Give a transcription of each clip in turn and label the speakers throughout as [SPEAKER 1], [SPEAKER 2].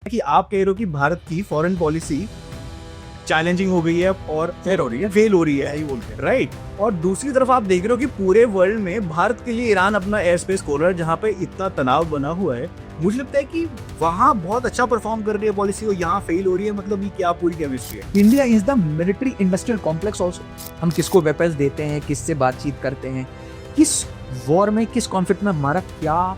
[SPEAKER 1] कि आप कह रहे हो कि भारत की फॉरेन पॉलिसी चैलेंजिंग हो गई है और फेल हो रही है राइट। और दूसरी तरफ आप देख रहे हो कि पूरे वर्ल्ड में भारत के लिए ईरान अपना एयर स्पेस खोल रहा है जहाँ पे इतना तनाव बना हुआ है। मुझे लगता है कि वहाँ बहुत अच्छा परफॉर्म कर रही है पॉलिसी और यहाँ फेल हो रही है। मतलब ये क्या पूरी केमिस्ट्री है?
[SPEAKER 2] India is the military industrial complex also. हम किसको वेपन्स देते हैं, किससे बातचीत करते हैं, किस वॉर में, किस कॉन्फ्लिक्ट में हमारा क्या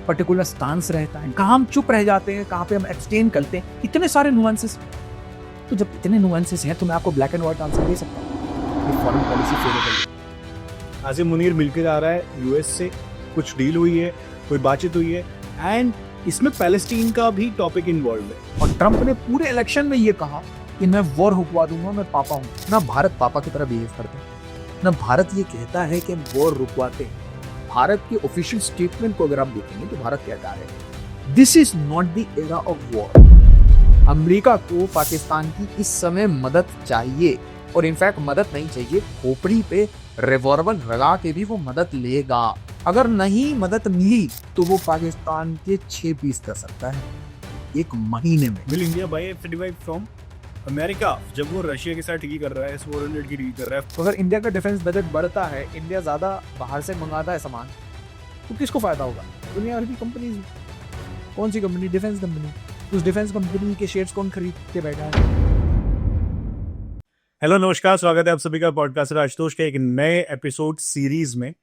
[SPEAKER 2] पर्टिकुलर स्टांस रहता है, कहाँ हम चुप रह जाते हैं, कहाँ पे हम एब्सटेन करते हैं, इतने सारे नुआंसेस। तो जब इतने नुआंसेस हैं तो मैं आपको ब्लैक एंड व्हाइट आंसर दे सकता हूँ कि फॉरेन पॉलिसी फेवरेबल है।
[SPEAKER 1] आसिम मुनीर मिलकर आ रहा है यूएस से, कुछ डील हुई है, कोई बातचीत हुई है एंड इसमें पैलेस्टीन का भी टॉपिक इन्वॉल्व है।
[SPEAKER 2] और ट्रंप ने पूरे इलेक्शन में ये कहा कि मैं वॉर रुकवा दूंगा, मैं पापा हूँ। ना भारत पापा की तरह बिहेव करते हैं, ना भारत ये कहता है कि हम वॉर रुकवाते हैं। भारत के ऑफिशियल स्टेटमेंट को अगर आप देखेंगे तो भारत कहता है this is not the era of war. America को पाकिस्तान की इस समय मदद चाहिए, और इनफैक्ट मदद नहीं चाहिए, खोपड़ी पे रिवॉल्वर लगा के भी वो मदद लेगा। अगर नहीं मदद मिली तो वो पाकिस्तान के 6 पीस कर सकता है 1 महीने में।
[SPEAKER 1] Will India by F-35 from America जब वो रशिया के साथ डील कर रहा है, 400 की डील कर रहा है।
[SPEAKER 2] तो अगर इंडिया का डिफेंस बजट बढ़ता है, इंडिया ज्यादा बाहर से मंगाता है सामान, तो किसको फायदा होगा? दुनिया भर की कंपनीज। कौन सी कंपनी? Defence company. उस डिफेंस कंपनी के शेयर्स कौन खरीद के बैठा है?
[SPEAKER 1] हेलो नमस्कार, स्वागत है आप सभी का पॉडकास्टर आशुतोष के एक नए एपिसोड सीरीज में।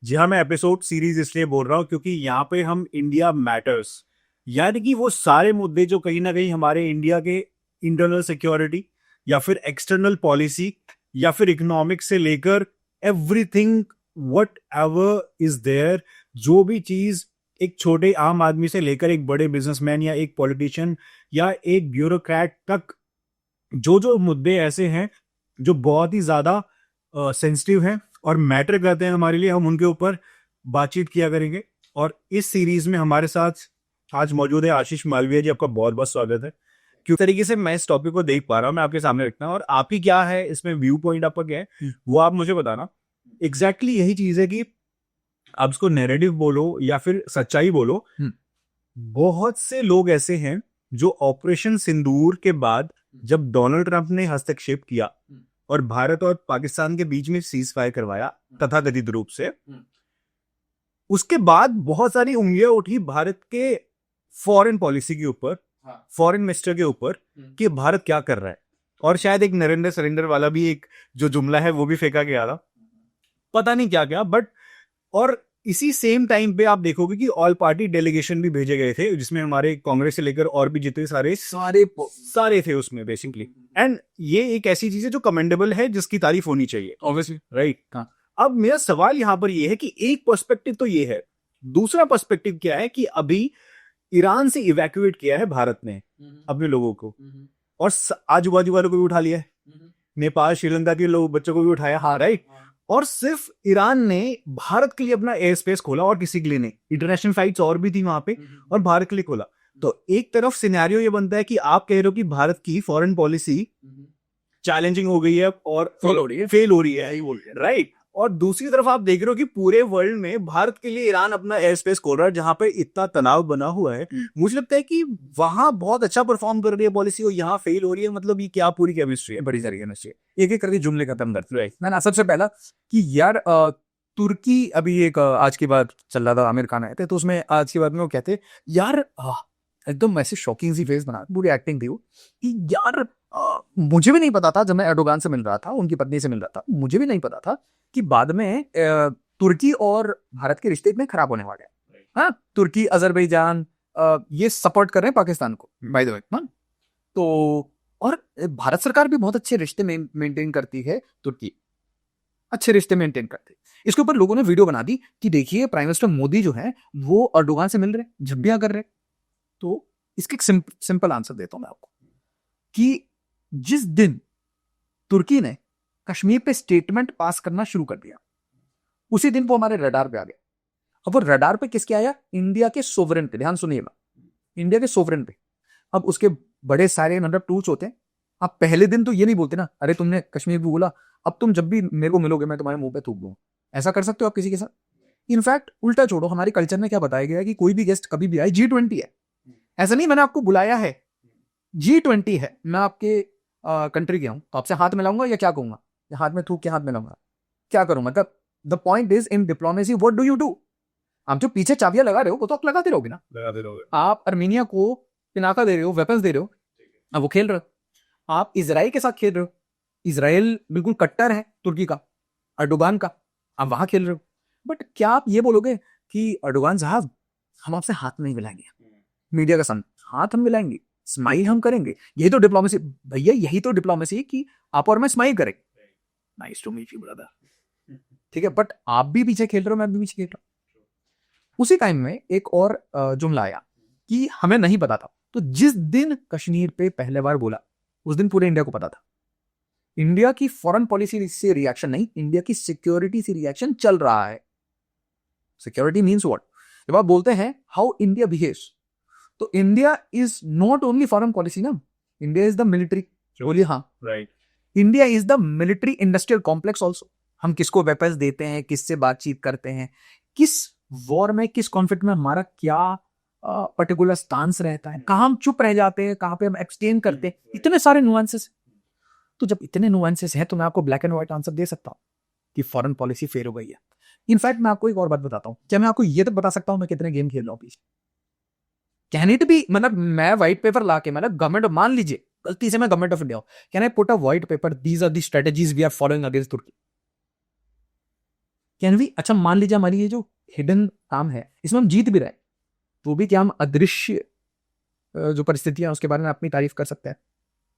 [SPEAKER 1] जी हाँ, मैं एपिसोड सीरीज इसलिए बोल रहा हूँ क्योंकि यहाँ पे हम इंडिया मैटर्स, यानी कि वो सारे मुद्दे जो कहीं ना कहीं हमारे इंडिया के इंटरनल सिक्योरिटी या फिर एक्सटर्नल पॉलिसी या फिर इकोनॉमिक्स से लेकर everything whatever is there, जो भी चीज एक छोटे आम आदमी से लेकर एक बड़े बिजनेसमैन या एक पॉलिटिशियन या एक ब्यूरोक्रेट तक, जो जो मुद्दे ऐसे हैं जो बहुत ही ज्यादा सेंसिटिव हैं और मैटर करते हैं हमारे लिए, हम उनके ऊपर बातचीत किया करेंगे। और इस सीरीज में हमारे साथ आज मौजूद है आशीष मालवीय जी। आपका बहुत बहुत स्वागत है। किस तरीके से मैं इस टॉपिक को देख पा रहा हूँ मैं आपके सामने रखना, और आपकी क्या है इसमें व्यू पॉइंट, आपका क्या है वो आप मुझे बताना। एग्जैक्टली यही चीज है कि आप उसको नैरेटिव बोलो या फिर सच्चाई बोलो, बहुत से लोग ऐसे हैं जो ऑपरेशन सिंदूर के बाद जब डोनाल्ड ट्रंप ने हस्तक्षेप किया और भारत और पाकिस्तान के बीच में सीज फायर करवाया तथाकथित रूप से, उसके बाद बहुत सारी उंगलियां उठी भारत के फॉरेन पॉलिसी के ऊपर, फॉरेन मिनिस्टर के ऊपर, कि भारत क्या कर रहा है। और शायद एक नरेंद्र सरेंडर वाला भी एक जो जुमला है वो भी फेंका गया था, पता नहीं क्या क्या। बट और इसी सेम टाइम पे आप देखोगे कि ऑल पार्टी डेलीगेशन भी भेजे गए थे जिसमें हमारे कांग्रेस से लेकर और भी जितने सारे थे उसमें बेसिकली। एंड ये एक ऐसी चीज है जो कमेंडेबल है, जिसकी तारीफ होनी चाहिए ऑब्वियसली, राइट। अब मेरा सवाल यहां पर ये है कि एक पर्सपेक्टिव तो ये है, दूसरा पर्सपेक्टिव क्या है कि अभी ईरान से इवैक्यूएट किया है भारत ने अपने लोगों को, और आजू बाजू वालों को भी उठा लिया है, नेपाल श्रीलंका के लोग बच्चों को भी उठाया, हाँ राइट। और सिर्फ ईरान ने भारत के लिए अपना एयर स्पेस खोला और किसी के लिए नहीं। इंटरनेशनल फ्लाइट्स और भी थी वहां पे और भारत के लिए खोला। तो एक तरफ सिनेरियो ये बनता है कि आप कह रहे हो कि भारत की फॉरेन पॉलिसी चैलेंजिंग हो गई है और फेल हो रही है राइट। और दूसरी तरफ आप देख रहे हो कि पूरे वर्ल्ड में भारत के लिए ईरान अपना एयर स्पेस खोल रहा है जहां पे इतना तनाव बना हुआ है। मुझे लगता है कि वहां बहुत अच्छा परफॉर्म कर रही है पॉलिसी और यहाँ फेल हो रही है। मतलब ये क्या पूरी केमिस्ट्री है?
[SPEAKER 2] बड़ी सारी केमिस्ट्री। एक एक करके जुमले खत्म करते हैं ना। सबसे पहला कि यार तुर्की, अभी एक आज की बात चल रहा था, आमिर खान आए थे, तो उसमें आज की बात में वो कहते यार एकदम ऐसे शॉकिंग सी फेस बना, पूरी एक्टिंग थी वो, कि यार मुझे भी नहीं पता था, जब मैं एर्डोगान से मिल रहा था, उनकी पत्नी से मिल रहा था, मुझे भी नहीं पता था कि बाद में तुर्की और भारत के रिश्ते इतने खराब होने वाले हैं। हाँ, तुर्की, अजरबैजान ये सपोर्ट कर रहे हैं पाकिस्तान को, बाय द वे। हाँ, तो और भारत सरकार भी बहुत अच्छे रिश्ते मेंटेन करती है, तुर्की अच्छे रिश्ते मेंटेन करती है। इसके ऊपर लोगों ने वीडियो बना दी कि देखिए प्राइम मिनिस्टर मोदी जो है वो एर्डोगान से मिल रहे हैं, झब्बियां कर रहे हैं। तो इसके सिंपल आंसर देता हूं मैं आपको कि जिस दिन तुर्की ने कश्मीर पे स्टेटमेंट पास करना शुरू कर दिया, उसी दिन वो हमारे रडार पे आ गया। अब वो रडार पे किसके आया? इंडिया के सोवरेन पे। ध्यान सुनिएगा, इंडिया के सोवरेन पे। अब उसके बड़े सारे नंबर टूल्स होते हैं। आप पहले दिन तो ये नहीं बोलते ना, अरे तुमने कश्मीर भी बोला, अब तुम जब भी मेरे को मिलोगे मैं तुम्हारे मुंह पे थूक दूंगा। ऐसा कर सकते हो आप किसी के साथ? इनफैक्ट उल्टा छोड़ो, हमारे कल्चर में क्या बताया गया है कि कोई भी गेस्ट कभी भी आए, G20 है, ऐसा नहीं मैंने आपको बुलाया है, G20 है, मैं आपके कंट्री गया हूं तो आपसे हाथ मिलाऊंगा या क्या कहूंगा, या हाथ में थूक के हाथ मिलाऊंगा, क्या करूं? मतलब the point is in diplomacy what do you do? आप जो पीछे चाबियां लगा रहे हो वो तो आप लगाते रहोगे ना।
[SPEAKER 1] लगाते रहोगे।
[SPEAKER 2] आप अर्मीनिया को पिनाका दे रहे हो, वेपन्स दे रहे हो, अब वो खेल रहे हो। आप इसराइल के साथ खेल रहे हो, इसराइल बिल्कुल कट्टर है तुर्की का, अर्डोगान का, आप वहां खेल रहे हो। बट क्या आप ये बोलोगे कि अर्डोगान साहब हम आपसे हाथ नहीं मिलाएंगे, मीडिया का सामने हाथ हम मिलाएंगे, स्माइल हम करेंगे, यही तो डिप्लोमेसी भैया, यही तो डिप्लोमेसी कि आप और मैं स्माइल करें, nice to meet you brother, ठीक है। बट आप भी पीछे खेल रहे हो, मैं भी पीछे खेल रहा हूं। उसी टाइम में एक और जुमला आया कि हमें नहीं पता था, तो जिस दिन कश्मीर पे पहले बार बोला उस दिन पूरे इंडिया को पता था। इंडिया की फॉरेन पॉलिसी से रिएक्शन नहीं, इंडिया की सिक्योरिटी से रिएक्शन चल रहा है। Security means what? जब आप बोलते हैं हाउ इंडिया बिहेव्स, तो India is not only foreign policy ना, इंडिया इज द मिलिट्री। बोलिए हाँ,
[SPEAKER 1] right.
[SPEAKER 2] India is the military industrial complex also. हम किसको वेपन्स देते हैं, किससे बातचीत करते हैं, किस वॉर में, किस कॉन्फ्लिक्ट में हमारा क्या पर्टिकुलर स्टांस रहता है, कहाँ हम चुप रह जाते हैं, कहाँ पे हम एक्सटेन करते हैं, इतने सारे नुआंसेस। तो जब इतने नुआंसेस हैं तो मैं आपको ब्लैक एंड व्हाइट आंसर दे सकता हूँ कि फॉरेन पॉलिसी फेल हो गई है। इनफैक्ट मैं आपको एक और बात बताता हूँ, क्या मैं आपको ये तक बता सकता हूँ मैं कितने गेम खेल रहा हूँ पीछे? कैन इट बी, मतलब मैं व्हाइट पेपर लाके, मतलब गवर्नमेंट, मान लीजिए गलती से मैं गवर्नमेंट ऑफ इंडिया हूं, can I put a white paper, these are the strategies we are following against Turkey, can we? अच्छा मान लीजिए हमारी ये जो हिडन काम है इसमें हम जीत भी रहे, तो भी क्या हम अदृश्य जो परिस्थितियां उसके बारे में अपनी तारीफ कर सकते हैं?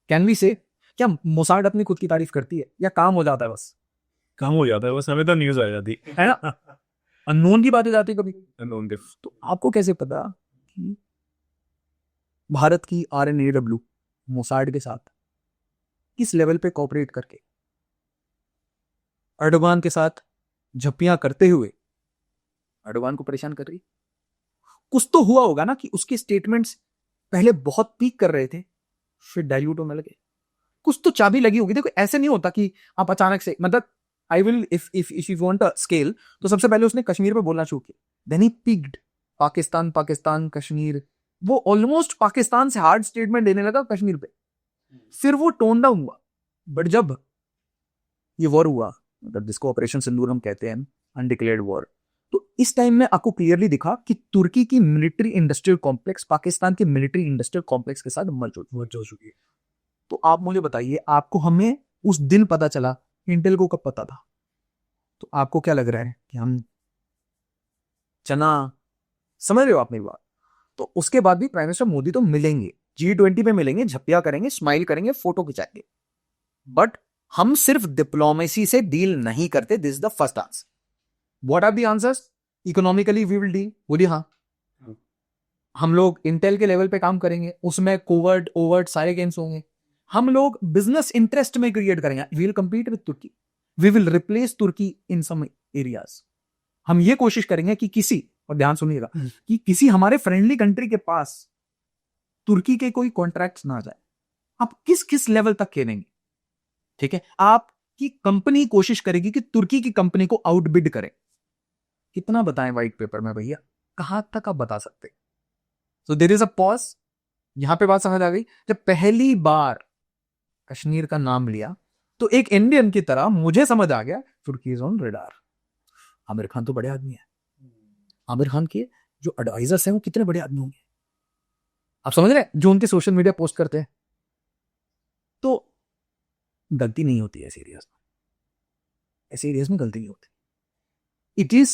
[SPEAKER 2] कैन वी से? क्या मोसाड अपनी खुद की तारीफ करती है या काम हो जाता है बस?
[SPEAKER 1] काम हो जाता है बस, हमें तो न्यूज आ जाती
[SPEAKER 2] है ना, अननोन की बात हो जाती है कभी।
[SPEAKER 1] अननोन के।
[SPEAKER 2] तो आपको कैसे पता कि भारत की RNAW मोसाड के साथ किस लेवल पे कोऑपरेट करके अर्डोगान के साथ झप्पियां करते हुए अर्डोगान को परेशान कर रही? कुछ तो हुआ होगा ना कि उसके स्टेटमेंट्स पहले बहुत पीक कर रहे थे, फिर डाइल्यूट होने लगे। कुछ तो चाबी लगी होगी। देखो ऐसे नहीं होता कि आप अचानक से, मतलब I will if you want a scale, तो सबसे पहले उसने कश्मीर पे बोलना शुरू किया, then he picked Pakistan, Pakistan Kashmir, वो ऑलमोस्ट पाकिस्तान से हार्ड स्टेटमेंट देने लगा कश्मीर पे, फिर वो टोन डाउन हुआ। बट जब ये वॉर हुआ, मतलब जिसको ऑपरेशन सिंदूर हम कहते हैं, अनडिक्लेयर्ड वॉर, तो इस टाइम में आपको क्लियरली दिखा कि तुर्की की मिलिट्री इंडस्ट्रियल कॉम्प्लेक्स पाकिस्तान के मिलिट्री इंडस्ट्रियल कॉम्प्लेक्स के साथ मर्ज हो चुकी है। तो आप मुझे बताइए, आपको हमें उस दिन पता चला, इंटेल को कब पता था? तो आपको क्या लग रहा है कि हम चना, समझ रहे हो आप मेरी बात? तो उसके बाद भी प्राइम मिनिस्टर मोदी तो मिलेंगे, G20 पे मिलेंगे, झप्पिया करेंगे, स्माइल करेंगे, फोटो खिंचाएंगे, बट हम सिर्फ डिप्लोमेसी से डील नहीं करते। This is the first answer. What are the answers? Economically we will deal, बोलिए हाँ। हम लोग इंटेल के लेवल पे काम करेंगे, उसमें कोवर्ट ओवर्ट सारे गेम्स होंगे। हम लोग बिजनेस इंटरेस्ट में क्रिएट करेंगे, we will compete with Turkey, we will replace Turkey in some areas. हम ये कोशिश करेंगे कि किसी, और ध्यान सुनिएगा, कि किसी हमारे फ्रेंडली कंट्री के पास तुर्की के कोई कॉन्ट्रैक्ट्स ना जाए। आप किस किस लेवल तक खेलेंगे? ठीक है, आपकी कंपनी कोशिश करेगी कि तुर्की की कंपनी को आउटबिड करे। कितना बताएं व्हाइट पेपर में भैया, कहां तक आप बता सकते? So there is a pause. यहां पे बात समझ आ गई? जब पहली बार कश्मीर का नाम लिया तो एक इंडियन की तरह मुझे समझ आ गया Turkey is on radar. Aamir Khan तो बड़े आदमी है, आमिर खान के जो एडवाइजर्स हैं वो कितने बड़े आदमी होंगे, आप समझ रहे हैं, जो उनके सोशल मीडिया पोस्ट करते हैं। तो गलती नहीं होती है सीरियस में, ऐसे एरियाज में गलती नहीं होती। It is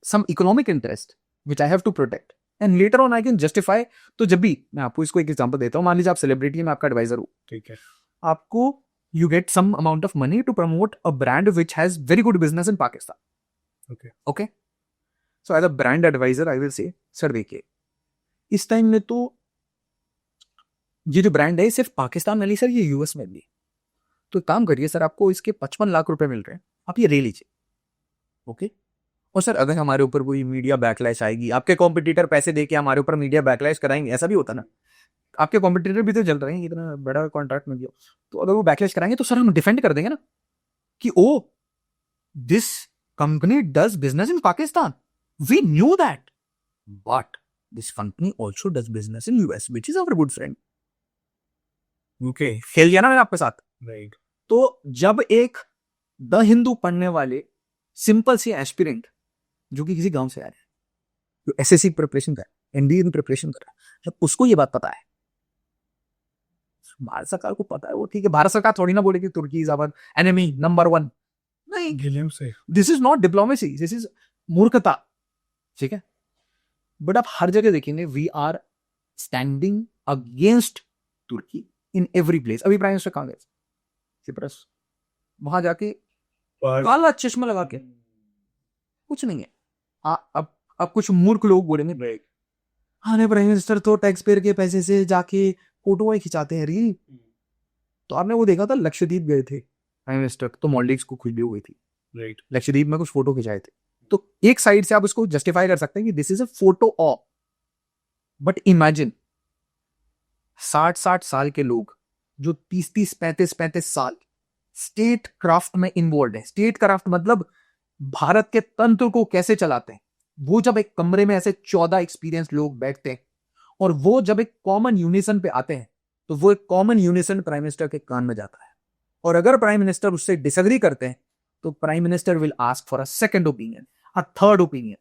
[SPEAKER 2] some economic interest which I have to protect and later on I can justify. तो जब भी, मैं आपको इसको एक एग्जांपल देता हूं, मान लीजिए आप सेलिब्रिटी है, मैं आपका एडवाइजर हूं,
[SPEAKER 1] ठीक है,
[SPEAKER 2] आपको you get some amount of money to promote a brand which has very good business in Pakistan. Okay, so as a brand advisor I will say, sir देखिए इस टाइम में तो ये जो ब्रांड है सिर्फ पाकिस्तान में नहीं सर, ये यूएस में भी। तो काम करिए सर, आपको इसके 55 लाख रुपए मिल रहे हैं, आप ये ले लीजिए। ओके, और सर अगर हमारे ऊपर कोई मीडिया बैकलैश आएगी, आपके कॉम्पिटिटर पैसे देके हमारे ऊपर मीडिया बैकलैश कराएंगे, ऐसा भी होता ना, आपके कॉम्पिटिटर भी तो चल रहे हैं, इतना बड़ा कॉन्ट्रैक्ट मिल गया, तो अगर वो बैकलैश कराएंगे तो सर हम डिफेंड कर देंगे ना कि oh this company does business in Pakistan, we knew that, but this company also does business in US which is our good friend. Okay, खेल गया ना मैंने आपके साथ।
[SPEAKER 1] राइट।
[SPEAKER 2] तो जब एक द हिंदू पढ़ने वाले सिंपल सी एस्पिरेंट जो कि किसी गांव से आ रहे हैं, जो एसएससी प्रिपरेशन कर रहा है, एनडीए की प्रिपरेशन कर रहा है, जब उसको ये बात पता है, भारत सरकार को पता है, वो ठीक है, भारत सरकार थोड़ी ना बोलेगी Turkey is our enemy number 1, नहीं,
[SPEAKER 1] गिलियम से
[SPEAKER 2] this is not diplomacy, this is मूर्खता, ठीक है। बट आप हर जगह देखेंगे we are standing against Turkey in every place. अभी प्राइम मिनिस्टर कहां गए? सिप्रस, वहां जाके काला चश्मा लगा के कुछ नहीं है। अब कुछ मूर्ख लोग बोलेंगे अरे प्राइम मिनिस्टर तो टैक्स पेयर के पैसे से जाके फोटो खिंचाते हैं रील। तो आपने वो देखा था, लक्षद्वीप गए थे प्राइम मिनिस्टर, तो मॉलडीव्स को खुशबू हुई थी,
[SPEAKER 1] राइट।
[SPEAKER 2] लक्षद्वीप में कुछ फोटो खिंचाए थे। तो एक साइड से आप उसको जस्टिफाई कर सकते हैं कि this is a photo op, but imagine 60-60 साल के लोग जो 30-30, 35-35 साल स्टेट क्राफ्ट में इन्वॉल्व है। स्टेट क्राफ्ट मतलब भारत के तंत्र को कैसे चलाते हैं, वो जब एक कमरे में ऐसे 14 एक्सपीरियंस लोग बैठते हैं और वो जब एक कॉमन यूनिसन पे आते हैं, तो वो एक कॉमन यूनिसन प्राइम मिनिस्टर के कान में जाता है। और अगर प्राइम मिनिस्टर उससे डिसएग्री करते हैं तो prime minister will ask for a second opinion, a third opinion,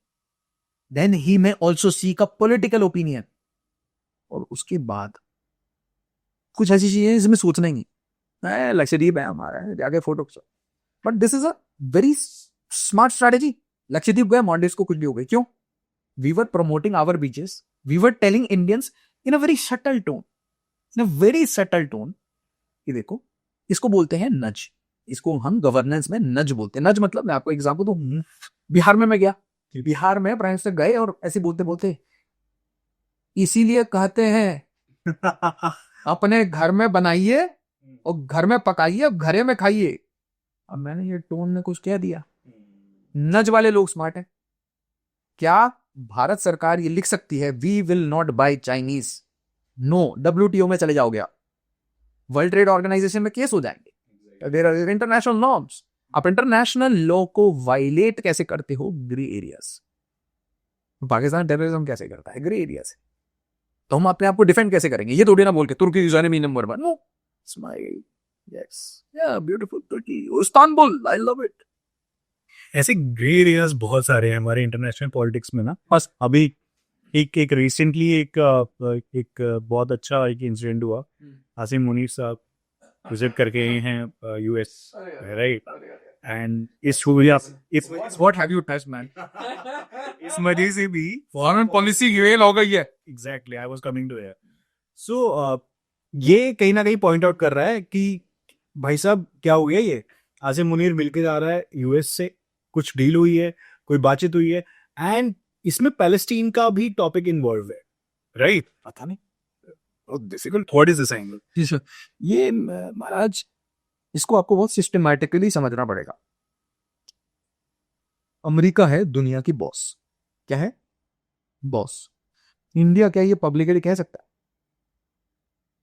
[SPEAKER 2] then he may also seek a political opinion. और उसके बाद कुछ ऐसी चीजें जिसमें सोचना ही नहीं, लक्षद्वीप है हमारा, जाके फोटो खींचो। But this is a very smart strategy. Lakshadweep गए, मॉलडीव्स को कुछ भी हो गई, क्यों? We were promoting our beaches, we were telling Indians in a very subtle tone, in a very subtle tone कि देखो, इसको बोलते हैं नज, इसको हम गवर्नेंस में नज बोलते हैं। नज मतलब, मैं आपको एग्जांपल दूं, बिहार में मैं गया, बिहार में प्राइम मिनिस्टर गए और ऐसे बोलते बोलते, इसीलिए कहते हैं अपने घर में बनाइए और घर में पकाइए, घरे में खाइए। अब मैंने ये टोन में कुछ कह दिया। नज वाले लोग स्मार्ट हैं। क्या भारत सरकार ये लिख सकती है, we will not buy Chinese? No, WTO में चले जाओगे आप, वर्ल्ड ट्रेड ऑर्गेनाइजेशन में केस हो जाएंगे, देयर आर इंटरनेशनल नॉर्म्स। आप इंटरनेशनल लॉ को वायलेट कैसे करते हो? Grey areas. पाकिस्तान टेररिज्म कैसे करता है? ग्रे एरिया से। तो हम अपने आप को डिफेंड कैसे करेंगे? ये थोड़ी ना बोल के Turkey is enemy number 1। No, smile, yes, yeah beautiful Turkey, Istanbul, I love it.
[SPEAKER 1] ऐसे ग्रे एरियाज बहुत सारे हैं हमारे इंटरनेशनल पॉलिटिक्स में ना। बस अभी एक रिसेंटली एक बहुत अच्छा एक इंसिडेंट हुआ। आसिम मुनीर साहब विजिट करके आए हैं यूएस, राइट? एंड इस
[SPEAKER 2] what have you touched man? इस वजह से भी फॉरेन पॉलिसी गिवेल हो गई है।
[SPEAKER 1] Exactly, I was coming to here. So ये कहीं ना कहीं पॉइंट आउट कर रहा है कि भाई साहब क्या हो गया, ये आसिम मुनीर मिलके जा रहा है यूएस से, कुछ डील हुई है, कोई बातचीत हुई है, एंड इसमें पैलेस्टीन का भी टॉपिक इन्वॉल्व है, राइट?
[SPEAKER 2] पता नहीं,
[SPEAKER 1] difficult. What is this angle?
[SPEAKER 2] ये महाराज, इसको आपको बहुत सिस्टमैटिकली समझना पड़ेगा। अमेरिका है दुनिया की बॉस। क्या है? बॉस। इंडिया क्या ये पब्लिकली कह सकता है?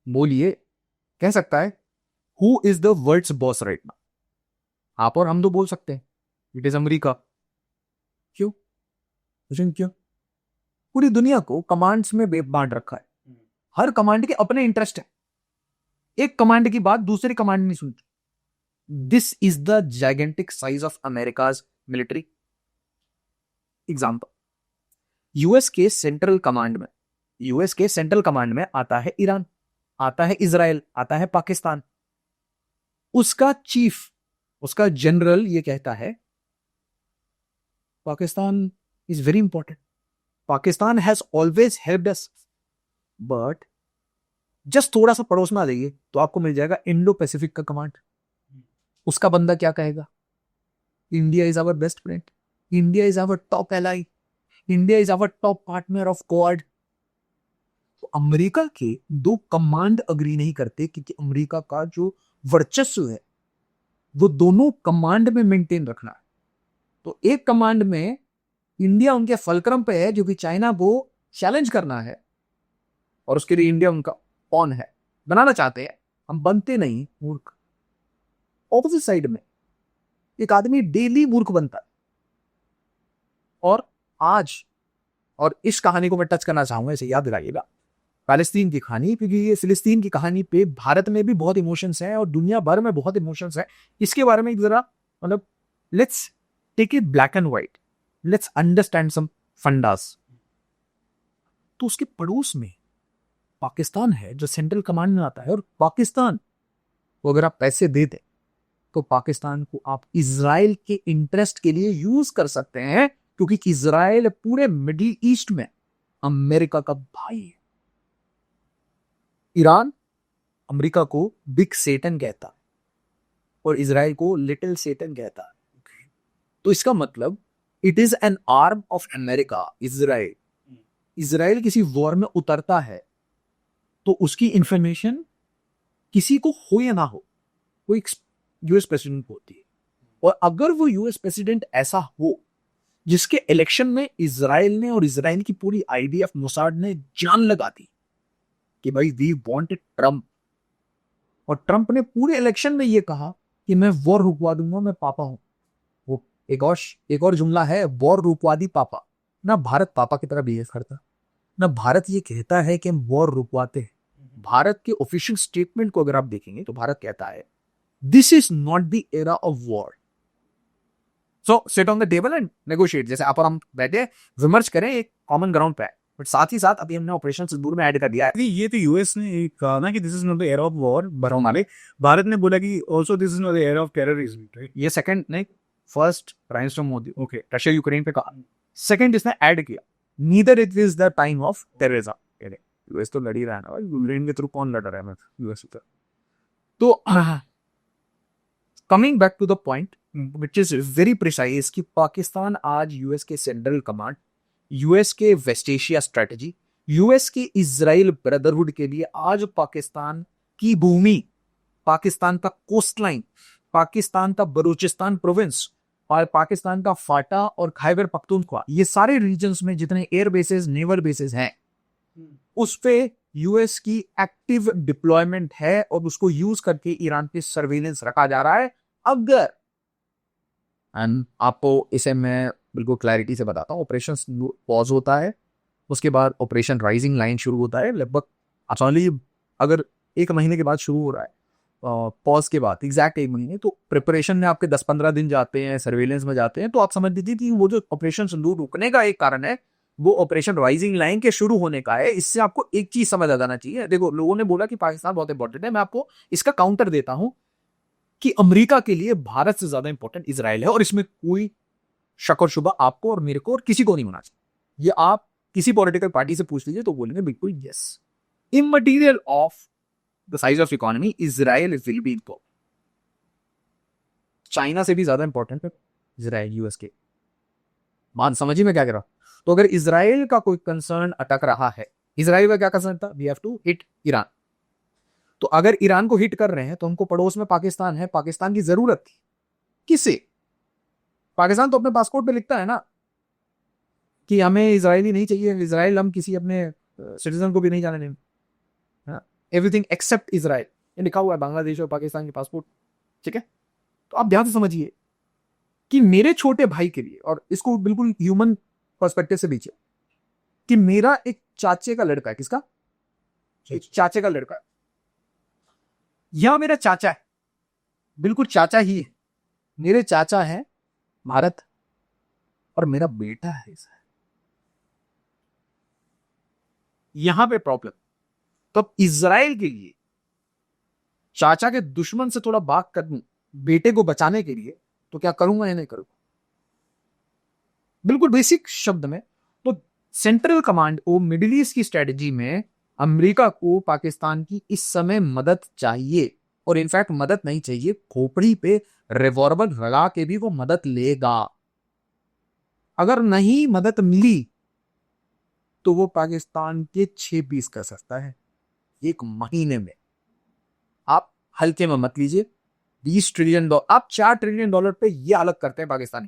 [SPEAKER 2] बोलिए, कह सकता है who is the world's boss right now? आप और हम तो बोल सकते हैं इट इज अमेरिका। क्यों? क्यों? पूरी दुनिया को कमांड्स में बांट रखा है, हर कमांड के अपने इंटरेस्ट है, एक कमांड की बात दूसरी कमांड नहीं सुनती। This is the gigantic size of America's military. Example, US के सेंट्रल कमांड में आता है ईरान, आता है इजराइल, आता है पाकिस्तान। उसका चीफ, उसका जनरल ये कहता है Pakistan is very important, Pakistan has always helped us, but just थोड़ा सा पड़ोस में आ जाइए तो आपको मिल जाएगा इंडो पैसिफिक का कमांड। उसका बंदा क्या कहेगा? India is our best friend, India is our top ally, India is our top partner of Quad. तो अमेरिका के दो कमांड अग्री नहीं करते क्योंकि अमेरिका का जो वर्चस्व है वो दोनों कमांड में मेंटेन रखना है। तो एक कमांड में इंडिया उनके फलक्रम पे है जो कि चाइना को चैलेंज करना है, और उसके लिए इंडिया उनका ऑन है, बनाना चाहते हैं, हम बनते नहीं मूर्ख। ऑपोजिट साइड में एक आदमी डेली मूर्ख बनता है। और आज और इस कहानी को मैं टच करना चाहूंगा, इसे याद दिलाइएगा, पैलेस्तीन की कहानी, क्योंकि ये फिलिस्तीन की कहानी पे भारत में भी बहुत इमोशंस हैं और दुनिया भर में बहुत इमोशंस हैं। इसके बारे में जरा मतलब let's take it black and white, let's understand some fundas. तो उसके पड़ोस में पाकिस्तान है जो सेंट्रल कमांड में आता है, और पाकिस्तान को अगर आप पैसे दे दें तो पाकिस्तान को आप इजराइल के इंटरेस्ट के लिए यूज कर सकते हैं, क्योंकि इजराइल पूरे मिडिल ईस्ट में अमेरिका का भाई है। ईरान अमेरिका को बिग सेटन कहता है और इजराइल को लिटिल सेटन कहता है। तो इसका मतलब it is an arm of America. Israel Israel किसी वॉर में उतरता है तो उसकी इंफॉर्मेशन किसी को हो या ना हो, वो एक यूएस प्रेसिडेंट को होती है। और अगर वो यूएस प्रेसिडेंट ऐसा हो जिसके इलेक्शन में इजराइल ने और इजराइल की पूरी आईडीएफ मोसाड ने जान लगा दी कि भाई वी वांटेड ट्रम्प, और ट्रम्प ने पूरे इलेक्शन में ये कहा कि मैं वॉर रुकवा दूंगा, मैं पापा हूं। वो एक और जुमला है, वॉर रुकवादी पापा। ना भारत पापा की तरह बिहेव करता, ना भारत ये कहता है कि हम वॉर रुकवाते हैं। भारत के ऑफिशियल स्टेटमेंट को अगर आप देखेंगे तो भारत कहता है this is not the era of war, so sit on the table and negotiate. जैसे आप और हम बैठे विमर्श करें एक कॉमन ग्राउंड पे, बट साथ ही साथ अभी हमने ऑपरेशन सिंदूर में ऐड कर दिया है।
[SPEAKER 1] ये तो यूएस ने कहा ना कि this is not the era of war, पर हमारे भारत ने बोला कि also this is not the era of terrorism, right?
[SPEAKER 2] ये सेकंड नहीं, first prime minister Modi
[SPEAKER 1] okay,
[SPEAKER 2] Russia Ukraine पे कहा, सेकंड इसने ऐड किया neither it is the time of terrorism. US तो लड़ ही रहा है ना भाई, यूक्रेन के थ्रू कौन लड़ रहा है यूएस उधर। तो coming back to the point which is very precise कि पाकिस्तान आज यूएस के सेंट्रल कमांड, यूएस के वेस्ट एशिया स्ट्रेटजी, यूएस के इजराइल ब्रदरहुड के लिए आज पाकिस्तान की भूमि, पाकिस्तान का कोस्टलाइन, पाकिस्तान का बलूचिस्तान प्रोविंस और पाकिस्तान का फाटा और खैबर पख्तूनख्वा, ये सारे रीजन्स में जितने एयर बेसेस, नेवल बेसेस हैं, उस पे यूएस की एक्टिव डिप्लॉयमेंट है और उसको यूज करके ईरान पे सर्वेलेंस रखा जा रहा है। अगर आपको इसे मैं बिल्कुल क्लैरिटी से बताता हूँ, ऑपरेशन पॉज होता है, उसके बाद ऑपरेशन राइजिंग लाइन शुरू होता है, लगभग अचानक अगर 1 महीने के बाद शुरू हो रहा है, पॉज के बाद एग्जैक्ट 1 महीने, तो प्रिपरेशन में आपके 10-15 दिन जाते हैं, सर्वेलेंस में जाते हैं। तो आप समझ लीजिए कि वो जो ऑपरेशन सिंदूर रुकने का एक कारण है वो ऑपरेशन राइजिंग लाइन के शुरू होने का है। इससे आपको एक चीज समझ आ जाना चाहिए। देखो, लोगों ने बोला कि पाकिस्तान बहुत इंपॉर्टेंट है, मैं आपको इसका काउंटर देता हूं कि अमेरिका के लिए भारत से ज्यादा इंपॉर्टेंट इजराइल है, और इसमें कोई शक और शुबा आपको और मेरे को और किसी को नहीं होना चाहिए। ये आप किसी पॉलिटिकल पार्टी से पूछ लीजिए तो बोलेंगे बिल्कुल yes. Immaterial of the size of economy Israel will be important, China से भी ज्यादा इंपॉर्टेंट है इजराइल यूएस के। मान समझिए मैं क्या कह रहा हूं। तो अगर इजराइल का कोई कंसर्न अटक रहा है, इजराइल का क्या कंसर्न था, we have to hit Iran. तो अगर ईरान को हिट कर रहे हैं तो हमको पड़ोस में पाकिस्तान है, पाकिस्तान की जरूरत थी किसे? पाकिस्तान तो अपने पासपोर्ट पे लिखता है ना कि हमें इजरायली नहीं चाहिए, इजराइल हम किसी अपने सिटीजन को भी नहीं जाने देंगे, एवरीथिंग एक्सेप्ट इजराइल, ये लिखा हुआ है बांग्लादेश और पाकिस्तान के पासपोर्ट। ठीक है, तो आप ध्यान से समझिए कि मेरे छोटे भाई के लिए, और इसको बिल्कुल ह्यूमन पर्सपेक्टिव से बीचिए, कि मेरा एक चाचे का लड़का है, किसका? एक चाचे का लड़का है, यह मेरा चाचा है, बिल्कुल चाचा ही है, मेरे चाचा है भारत और मेरा बेटा है इस यहां पे प्रॉब्लम। तो अब इजराइल के लिए चाचा के दुश्मन से थोड़ा भाग कर दूं बेटे को बचाने के लिए, तो क्या करूंगा या नहीं करूंगा? बिल्कुल बेसिक शब्द में, तो सेंट्रल कमांड को मिडिल ईस्ट की स्ट्रेटजी में अमेरिका को पाकिस्तान की इस समय मदद चाहिए, और इनफैक्ट मदद नहीं चाहिए, खोपड़ी पे रिवॉल्वर लगा के भी वो मदद लेगा। अगर नहीं मदद मिली तो वो पाकिस्तान के 6 पीस कर सकता है 1 महीने में। आप हल्के में मत लीजिए, $20 ट्रिलियन, आप $4 ट्रिलियन पे ये अलग करते हैं पाकिस्तानी,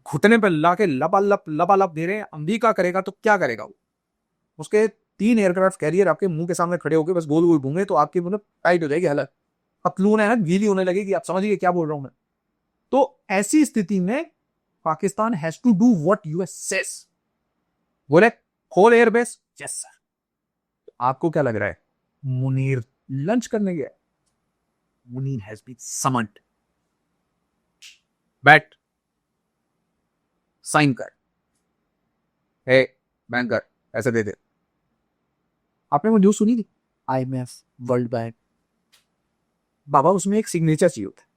[SPEAKER 2] घुटने पे लाके लबालब दे रहे हैं। अमेरिका करेगा तो क्या करेगा वो? उसके 3 एयरक्राफ्ट कैरियर आपके मुंह के सामने खड़े होकर बस गोल गोल घूमे तो आपकी मतलब टाइट हो जाएगी हालत, पतलून है ना गीली होने लगेगी। आप समझिए क्या बोल रहा हूं मैं। तो ऐसी स्थिति में Pakistan has to do what US says, बोले होल एयरबेस, यस सर। आपको क्या लग रहा है मुनीर लंच करने गया? Munir has been summoned. बैट, साइन कर, हे बैंकर, ऐसे दे दे। आपने वो न्यूज सुनी थी, IMF, वर्ल्ड बैंक? बाबा उसमें एक सिग्नेचर चाहिए होता है,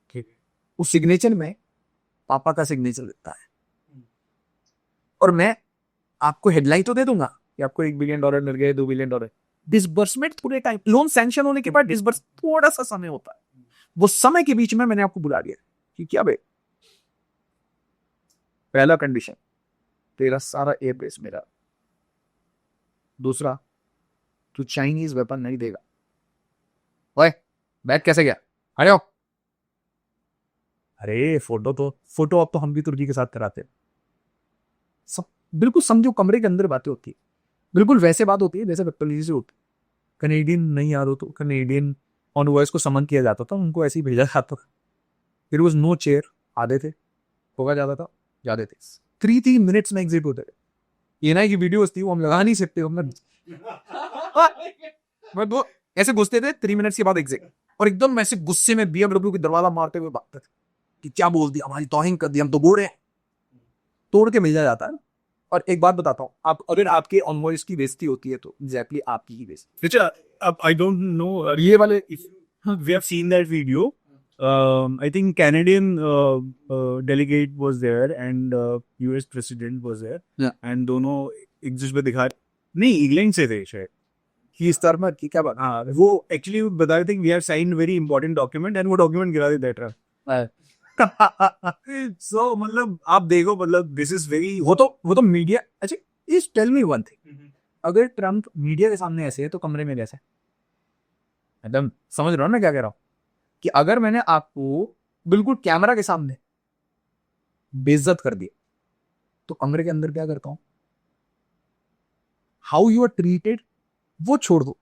[SPEAKER 1] ठीक है।
[SPEAKER 2] उस सिग्नेचर में पापा का सिग्नेचर लगता है। और मैं आपको हेडलाइन तो दे दूंगा कि आपको $1 बिलियन मिल गए, $2 बिलियन। डिसबर्समेंट पूरे टाइम, लोन सैंक्शन होने के बाद डिसबर्स थोड़ा सा समय होता है, वो समय के बीच में मैंने आपको बुला दिया कि क्या बे, पहला कंडीशन तेरा सारा एयरबेस मेरा, दूसरा तू चाइनीज वेपन नहीं देगा। ओए बैग कैसे गया, अरे ओ, अरे फोटो अब तो हम भी तुर्की के साथ कराते हैं। सब बिल्कुल समझो, कमरे के अंदर बातें होती है, बिल्कुल वैसे बात होती है जैसे बदतमीजी से होती है। कनेडियन नहीं याद हो तो कनेडियन ऑन वॉइस को समन किया जाता था, उनको ऐसे ही भेजा जाता था। फिर वॉज नो चेयर, आधे थे, होगा जाता था, ज्यादा थे। 3 मिनट्स में एग्जिट होते थे। ये ना की वीडियोस थी वो हम लगा नहीं सकते, हम मैं दो ऐसे घुसते थे, 3 मिनट्स के बाद एग्जिट। और एकदम ऐसे गुस्से में BMW की दरवाजा मारते हुए भागते थे कि क्या बोल दिया, हमारी तौहीन कर दी, हम तो बोल रहे हैं। तोड़ के मिल जाता है। और एक बात बताता हूँ, आप अगर आपके ऑनवॉइस की बेइज्जती होती है तो एग्जैक्टली आपकी ही बेइज्जती।
[SPEAKER 1] Which I don't know.
[SPEAKER 2] ये वाले
[SPEAKER 1] If we have seen that video, I think Canadian delegate was there and US president was there.
[SPEAKER 2] Yeah.
[SPEAKER 1] And दोनों एक दूसरे पे दिखा, नहीं इंग्लैंड से थे शायद।
[SPEAKER 2] ही स्टारमर की क्या बात?
[SPEAKER 1] हाँ वो एक्चुअली बता रहे थे कि we have sign very important document एंड वो डॉक्यूमेंट गिरा देता है ट्रम्प। सो मतलब आप देखो, मतलब दिस इज वेरी,
[SPEAKER 2] वो तो मीडिया। अच्छा इस टेल मी वन थिंग, अगर ट्रम्प मीडिया के सामने ऐसे है तो कमरे में कैसे? एकदम समझ रहा हूँ ना क्या कह रहा हूँ, कि अगर मैंने आपको बिल्कुल कैमरा के सामने बेइज्जत कर दिया तो कमरे के अंदर क्या करता हूँ? हाउ यू आर ट्रीटेड वो छोड़ दो।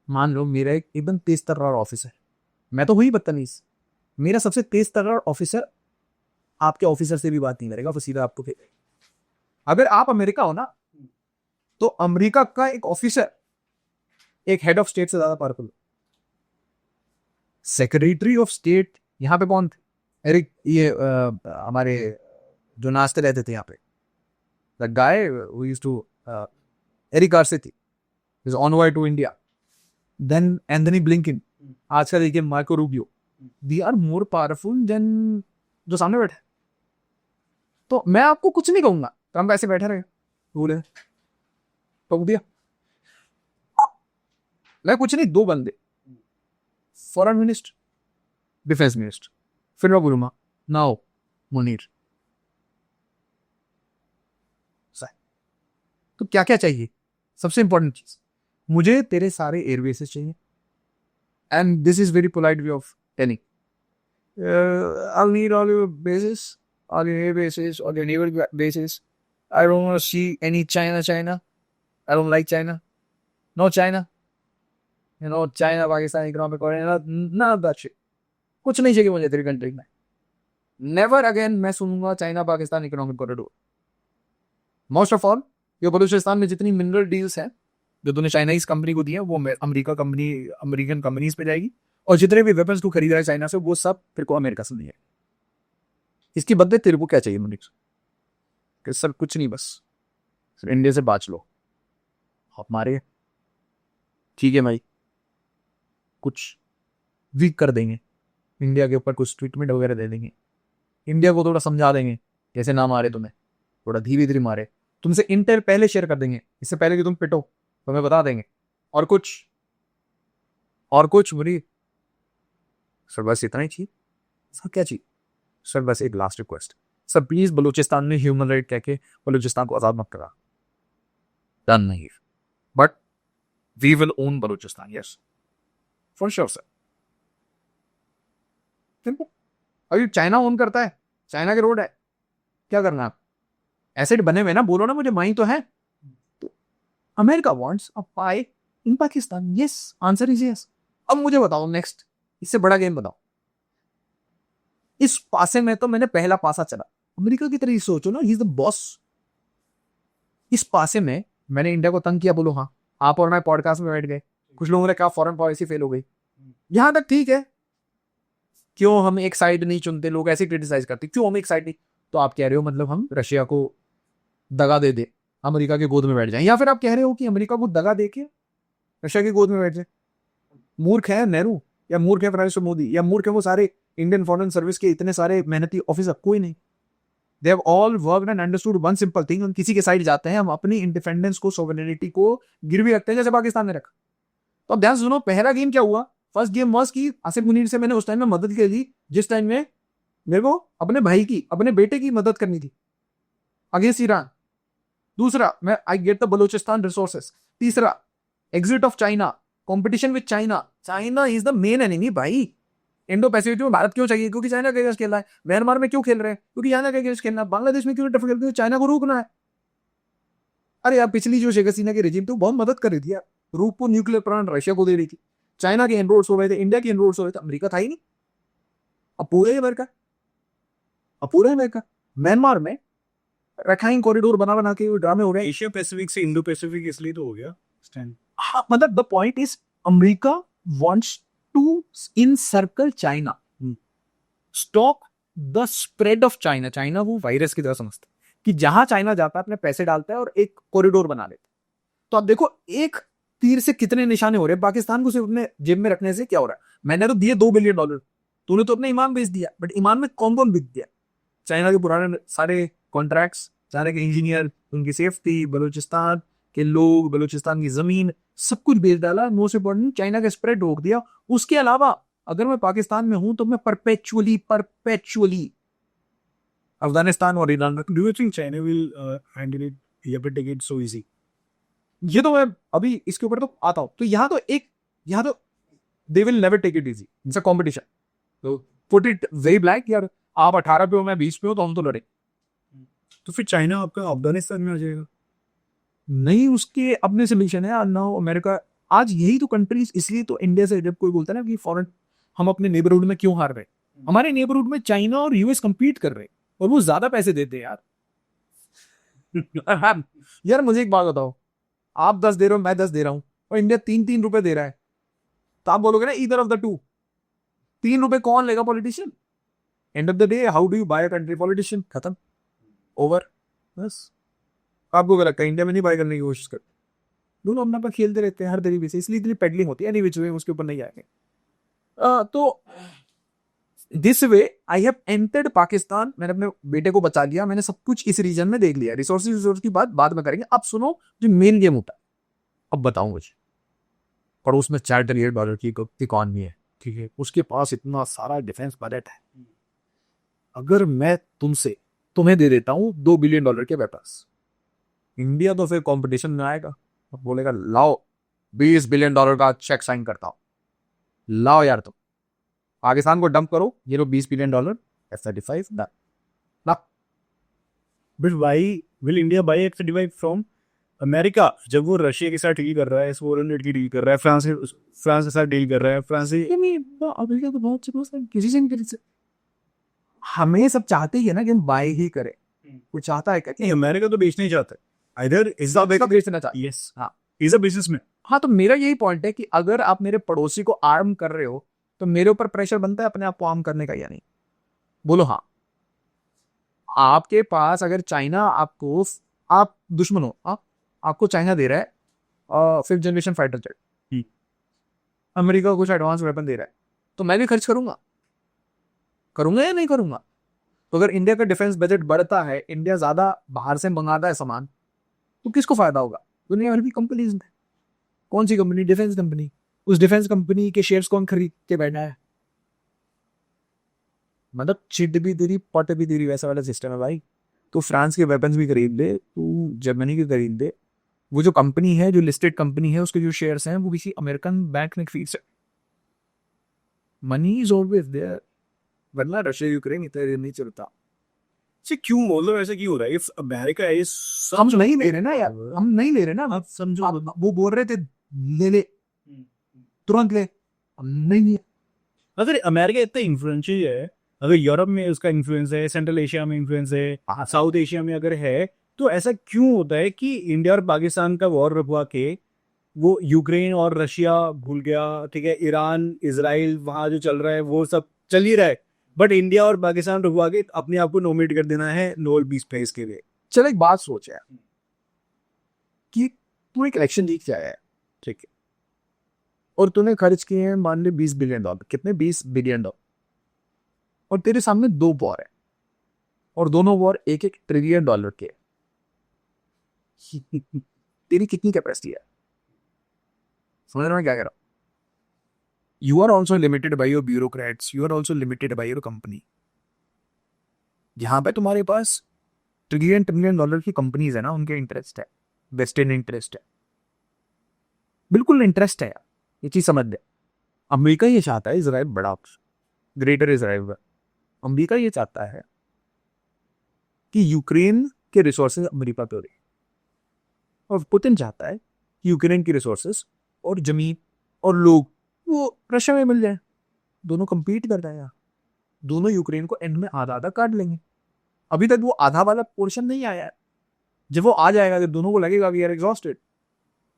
[SPEAKER 2] मान लो मेरा एक एकदम तेज तर्रार ऑफिसर, मैं तो हुई बदतमीज, मेरा सबसे तेज तर्रार ऑफिसर आपके ऑफिसर से भी बात नहीं करेगा, वो सीधा आपको फेंकेगा। अगर आप अमेरिका हो ना, तो अमेरिका का एक ऑफिसर एक हेड ऑफ स्टेट से ज्यादा पावरफुल। सेक्रेटरी ऑफ स्टेट यहां पे कौन थे? अरे ये हमारे जो नाचते रहते थे यहाँ पे, the guy who used to, Eric Garcetti is on way to India, then Anthony Blinken, आज का देखिए Marco Rubio, they are more powerful than जो सामने बैठे। तो मैं आपको कुछ नहीं कहूंगा, ट्रम्प ऐसे बैठे रहे बोले टोक दिया, मैं कुछ नहीं, 2 बंदे, फॉरेन मिनिस्टर, डिफेंस मिनिस्टर, फिर मैं बोलूंगा नाउ मुनीर। तो क्या क्या चाहिए? सबसे इंपॉर्टेंट चीज, मुझे तेरे सारे एयरवेसेस चाहिए, and this is very polite way of telling, I'll need all your bases, all your air bases, all your naval bases. I don't want to see any China. I don't like China. No China. You know, China, Pakistan, economic corridor, none of that shit. कुछ नहीं चाहिए मुझे तेरी country में। Never again मैं सुनूंगा China Pakistan economic corridor. Most of all ये बलूचिस्तान में जितनी मिनरल डील्स हैं जो तूने चाइनीज कंपनी को दी है, वो अमेरिकन कंपनीज पे जाएगी, और जितने भी वेपन्स तू खरीद रहा है चाइना से, वो सब तेरे को अमेरिका से दिए। इसकी बदले तेरे को क्या चाहिए मुनीर? कि सर कुछ नहीं, बस इंडिया से बाच लो। हमारे ठीक है भाई, कुछ वीक कर देंगे, इंडिया के ऊपर कुछ ट्रीटमेंट वगैरह दे देंगे, इंडिया को थोड़ा समझा देंगे कैसे ना मारे तुम्हें, थोड़ा धीरे धीरे मारे, तुमसे इंटेल पहले शेयर कर देंगे, इससे पहले कि तुम पिटो तो हमें बता देंगे। और कुछ मुनीर, सर बस इतना ही चाहिए। सर क्या चाहिए? सर बस एक last request, sir please Balochistan में ह्यूमन राइट कह के बलूचिस्तान को आजाद मत करा। डन नहीं, but we will own Balochistan, yes for sure sir. अभी चाइना ओन करता है, चाइना के रोड है, क्या करना आप? एसिड बने हुए ना, बोलो ना मुझे, माई तो है। तो America wants a pi in Pakistan, yes answer is yes. अब मुझे बताओ नेक्स्ट, इससे बड़ा गेम बताओ। इस पासे में तो मैंने पहला पासा चला, अमेरिका की तरह ही सोचो ना, ही इज द बॉस। इस पासे में मैंने इंडिया को तंग किया, बोलो हाँ, आप और मैं पॉडकास्ट में बैठ गए, कुछ लोगों ने कहा फॉरेन पॉलिसी फेल हो गई, यहां तक ठीक है, क्यों हम एक साइड नहीं चुनते, लोग ऐसे क्रिटिसाइज करते क्यों हम एक साइड नहीं, तो आप कह रहे हो मतलब हम रशिया को दगा दे दे, अमेरिका के गोद में बैठ जाए, या फिर आप कह रहे हो कि अमेरिका को दगा दे के रशिया की गोद में बैठ जाए। मूर्ख है नेहरू, या मूर्ख है प्राइम मिनिस्टर मोदी, या मूर्ख है वो सारे इंडियन फॉरेन सर्विस के इतने सारे मेहनती ऑफिसर, कोई नहीं। They have all worked and understood one simple thing, हम किसी के साइड जाते हैं, हम अपनी इंडिपेंडेंस को, सोवरेनिटी को गिरवी रखते हैं, जैसे पाकिस्तान ने रखा। तो अब ध्यान सुनो, पहला गेम क्या हुआ, फर्स्ट गेम वाज की आसिफ मुनीर से मैंने उस टाइम में मदद की थी, जिस टाइम में मेरे को अपने भाई की, अपने बेटे की मदद करनी थी अगेंस्ट ईरान। दूसरा, मैं I get the Balochistan resources. तीसरा, exit of China, competition with China, China is the main enemy भाई। इंडो पैसिफिक में भारत क्यों चाहिए, क्योंकि चाइना के अगेंस्ट खेल रहा है। म्यांमार में क्यों खेल रहे हैं, क्योंकि चाइना के अगेंस्ट खेलना है। बांग्लादेश में क्यों टफ खेलते हैं, चाइना को रोकना है। अरे यार, पिछली जो शेख हसीना की रेजिम थी बहुत मदद कर रही थी यार, रूप को न्यूक्लियर प्लांट रशिया को दे रही थी, चाइना के एनरोड्स हो रहे थे, इंडिया के एनरोड्स हो रहे थे, अमेरिका था ही नहीं। अब पूरे अमेरिका, अब पूरा अमेरिका। म्यांमार में रखाइन कॉरिडोर बना बना के ड्रामे हो रहे हैं।
[SPEAKER 1] एशिया पैसिफिक से इंडो पैसिफिक इसलिए तो हो गया स्टैंड।
[SPEAKER 2] हाँ, मतलब the point is America wants to encircle China, stop the spread of China. China वो वायरस की तरह समझता है कि जहां चाइना जाता है अपने पैसे डालता है और एक कॉरिडोर बना लेता है। तो अब देखो, एक तीर से कितने निशाने हो रहे हैं। पाकिस्तान को सिर्फ अपने जेब में रखने से क्या हो रहा है, मैंने तो दिए $2 बिलियन, तूने तो अपने ईमान बेच दिया, बट ईमान में कौन कौन बिक दिया, चाइना के पुराने सारे कॉन्ट्रैक्ट्स, चाइना के इंजीनियर, उनकी सेफ्टी, बलूचिस्तान के लोग, बलूचिस्तान की जमीन, सब कुछ बेच डाला। मोस्ट इंपॉर्टेंट, चाइना का स्प्रेड रोक दिया। उसके अलावा अगर मैं पाकिस्तान में हूं तो मैं परपेचुअली अफगानिस्तान और ईरान में।
[SPEAKER 1] Do you think China will handle it या फिर टेक इट सो इजी?
[SPEAKER 2] ये तो मैं अभी इसके ऊपर तो आता हूं। तो यहाँ तो they will never take it easy, it's a competition. तो पुट इट वेरी ब्लैक, यार आप 18 पे हो, मैं 20 पे हो, तो हम तो लड़े।
[SPEAKER 1] तो फिर चाइना आपका अफगानिस्तान में आ जाएगा।
[SPEAKER 2] नहीं, उसके अपने सोल्यूशन है ना अमेरिका। आज यही तो कंट्रीज, इसलिए तो इंडिया से जब कोई बोलता है ना कि फॉरेन, हम अपने नेबरहुड में क्यों हार रहे, हमारे नेबरहुड में चाइना और यूएस कंपीट कर रहे हैं और वो ज्यादा पैसे देते हैं यार। यार मुझे एक बात बताओ, आप 10 दे रहे हो, मैं 10 दे रहा हूं, और इंडिया 3-3 रुपए दे रहा है, तो आप बोलोगे ना ईदर ऑफ द टू। 3 रुपए कौन लेगा, politician. End of the day, how do you buy a country, politician. खत्म, ओवर, बस। आपको क्या लगता है, इंडिया में नहीं बाय करने की कोशिश करते, दोनों अपना खेलते रहते हैं हर तरीके से, इसलिए इतनी पेडलिंग होती है। एनी विच वे, उसके ऊपर नहीं आएंगे। तो this way I have entered Pakistan, मैंने अपने बेटे को बचा लिया, मैंने सब कुछ इस रीजन में देख लिया। रिसोर्स की बात बाद में करेंगे। अब सुनो जो मेन गेम होता है, अब बताऊं मुझे। पड़ोस में $4 ट्रिलियन की इकॉनमी है, ठीक है, उसके पास इतना सारा डिफेंस बजट है। अगर मैं तुम्हें दे देता हूं $2 बिलियन के वेपन्स, इंडिया तो फिर कंपटीशन में आएगा और बोलेगा लाओ $20 बिलियन का चेक साइन करता हूं, लाओ यार तुम पाकिस्तान को डंप करो, ये लो $20 बिलियन F-35 ना।
[SPEAKER 1] But why will India by F-35 from America जब वो रशिया के साथ डील कर रहा है, 400 की डील कर रहा है, फ्रांस के साथ डील कर रहा है।
[SPEAKER 2] अमेरिका तो बहुत से किसी से नहीं कर, हमें सब चाहते ही है ना कि हम बाय ही करें। वो चाहता है क्या,
[SPEAKER 1] अमेरिका तो बेचना ही चाहता है, इधर इज द
[SPEAKER 2] बेचना चाहता है।
[SPEAKER 1] यस, हाँ, इज अ बिजनेसमैन।
[SPEAKER 2] हाँ, तो मेरा यही पॉइंट है कि अगर आप मेरे पड़ोसी को आर्म कर रहे हो तो मेरे ऊपर प्रेशर बनता है अपने आप को आर्म करने का, या नहीं, बोलो हाँ। आपके पास अगर चाइना आपको, आप दुश्मन हो, आपको चाइना दे रहा है 5th generation fighter jet, America को कुछ एडवांस वेपन दे रहा है, तो मैं भी खर्च करूंगा या नहीं करूंगा। तो अगर इंडिया का डिफेंस बजट बढ़ता है, इंडिया ज्यादा बाहर से मंगाता है सामान, तो किसको फायदा होगा, दुनिया भर की कंपनीज में। कौन सी कंपनी, डिफेंस कंपनी। उस डिफेंस कंपनी के शेयर्स कौन खरीद के बैठा है, मतलब चिट भी तेरी पट भी तेरी, वैसा वाला सिस्टम है भाई। तो फ्रांस के वेपन्स भी खरीद ले, तू जर्मनी के खरीद ले, वो जो कंपनी है, जो लिस्टेड कंपनी है, उसके जो शेयर्स हैं वो किसी अमेरिकन बैंक ने खरीद से। मनी इज ऑलवेज देयर, वरना रशिया यूक्रेन इतना नहीं चलता।
[SPEAKER 1] क्यों मतलब ऐसा क्यों हो रहा है? इफ अमेरिका इज,
[SPEAKER 2] हम नहीं ले रहे ना यार, हम नहीं ले रहे ना।
[SPEAKER 1] आप समझो,
[SPEAKER 2] वो बोल रहे थे ले तुरंत ले, हम नहीं लिया।
[SPEAKER 1] अगर अमेरिका इतना इन्फ्लुएंशियल है, अगर यूरोप में उसका इन्फ्लुएंस है, सेंट्रल एशिया में इन्फ्लुएंस है, साउथ एशिया में अगर है, तो ऐसा क्यों होता है कि इंडिया और पाकिस्तान का वॉर रुकवा के वो यूक्रेन और रशिया भूल गया, ठीक है, ईरान इजराइल वहां जो चल रहा है वो सब चल ही रहा है, बट इंडिया और पाकिस्तान रुकवा के अपने आप को नॉमिनेट कर देना है नोबेल पीस प्राइज के लिए।
[SPEAKER 2] चल एक बात सोच यार कि तू एक इलेक्शन जीत के आया है, ठीक है, और तूने खर्च किए हैं मान ले $20 बिलियन। कितने? $20 बिलियन। और तेरे सामने 2 वॉर है और दोनों वॉर $1-1 ट्रिलियन के हैं। तेरी कितनी कैपेसिटी है? समझ रहे हो मैं क्या कह रहा हूँ? You are also limited by your bureaucrats, you are also limited by your company. यहाँ पे तुम्हारे पास ट्रिलियन की कंपनीज है ना, उनके इंटरेस्ट है, वेस्टर्न इंटरेस्ट है, बिल्कुल इंटरेस्ट है यार, ये चीज समझ दे। अमेरिका ये चाहता है इजराइल बड़ा, ग्रेटर इजराइल। अमेरिका ये चाहता है कि यूक्रेन के रिसोर्सेज अमेरिका पे हो रही, और पुतिन चाहता है कि यूक्रेन की रिसोर्सेज और जमीन और लोग वो रशिया में मिल जाए। दोनों compete कर रहे हैं यार, दोनों यूक्रेन को एंड में आधा आधा काट लेंगे। अभी तक वो आधा वाला पोर्शन नहीं आया है, जब वो आ जाएगा जब दोनों को लगेगा वी आर एग्जॉस्टेड,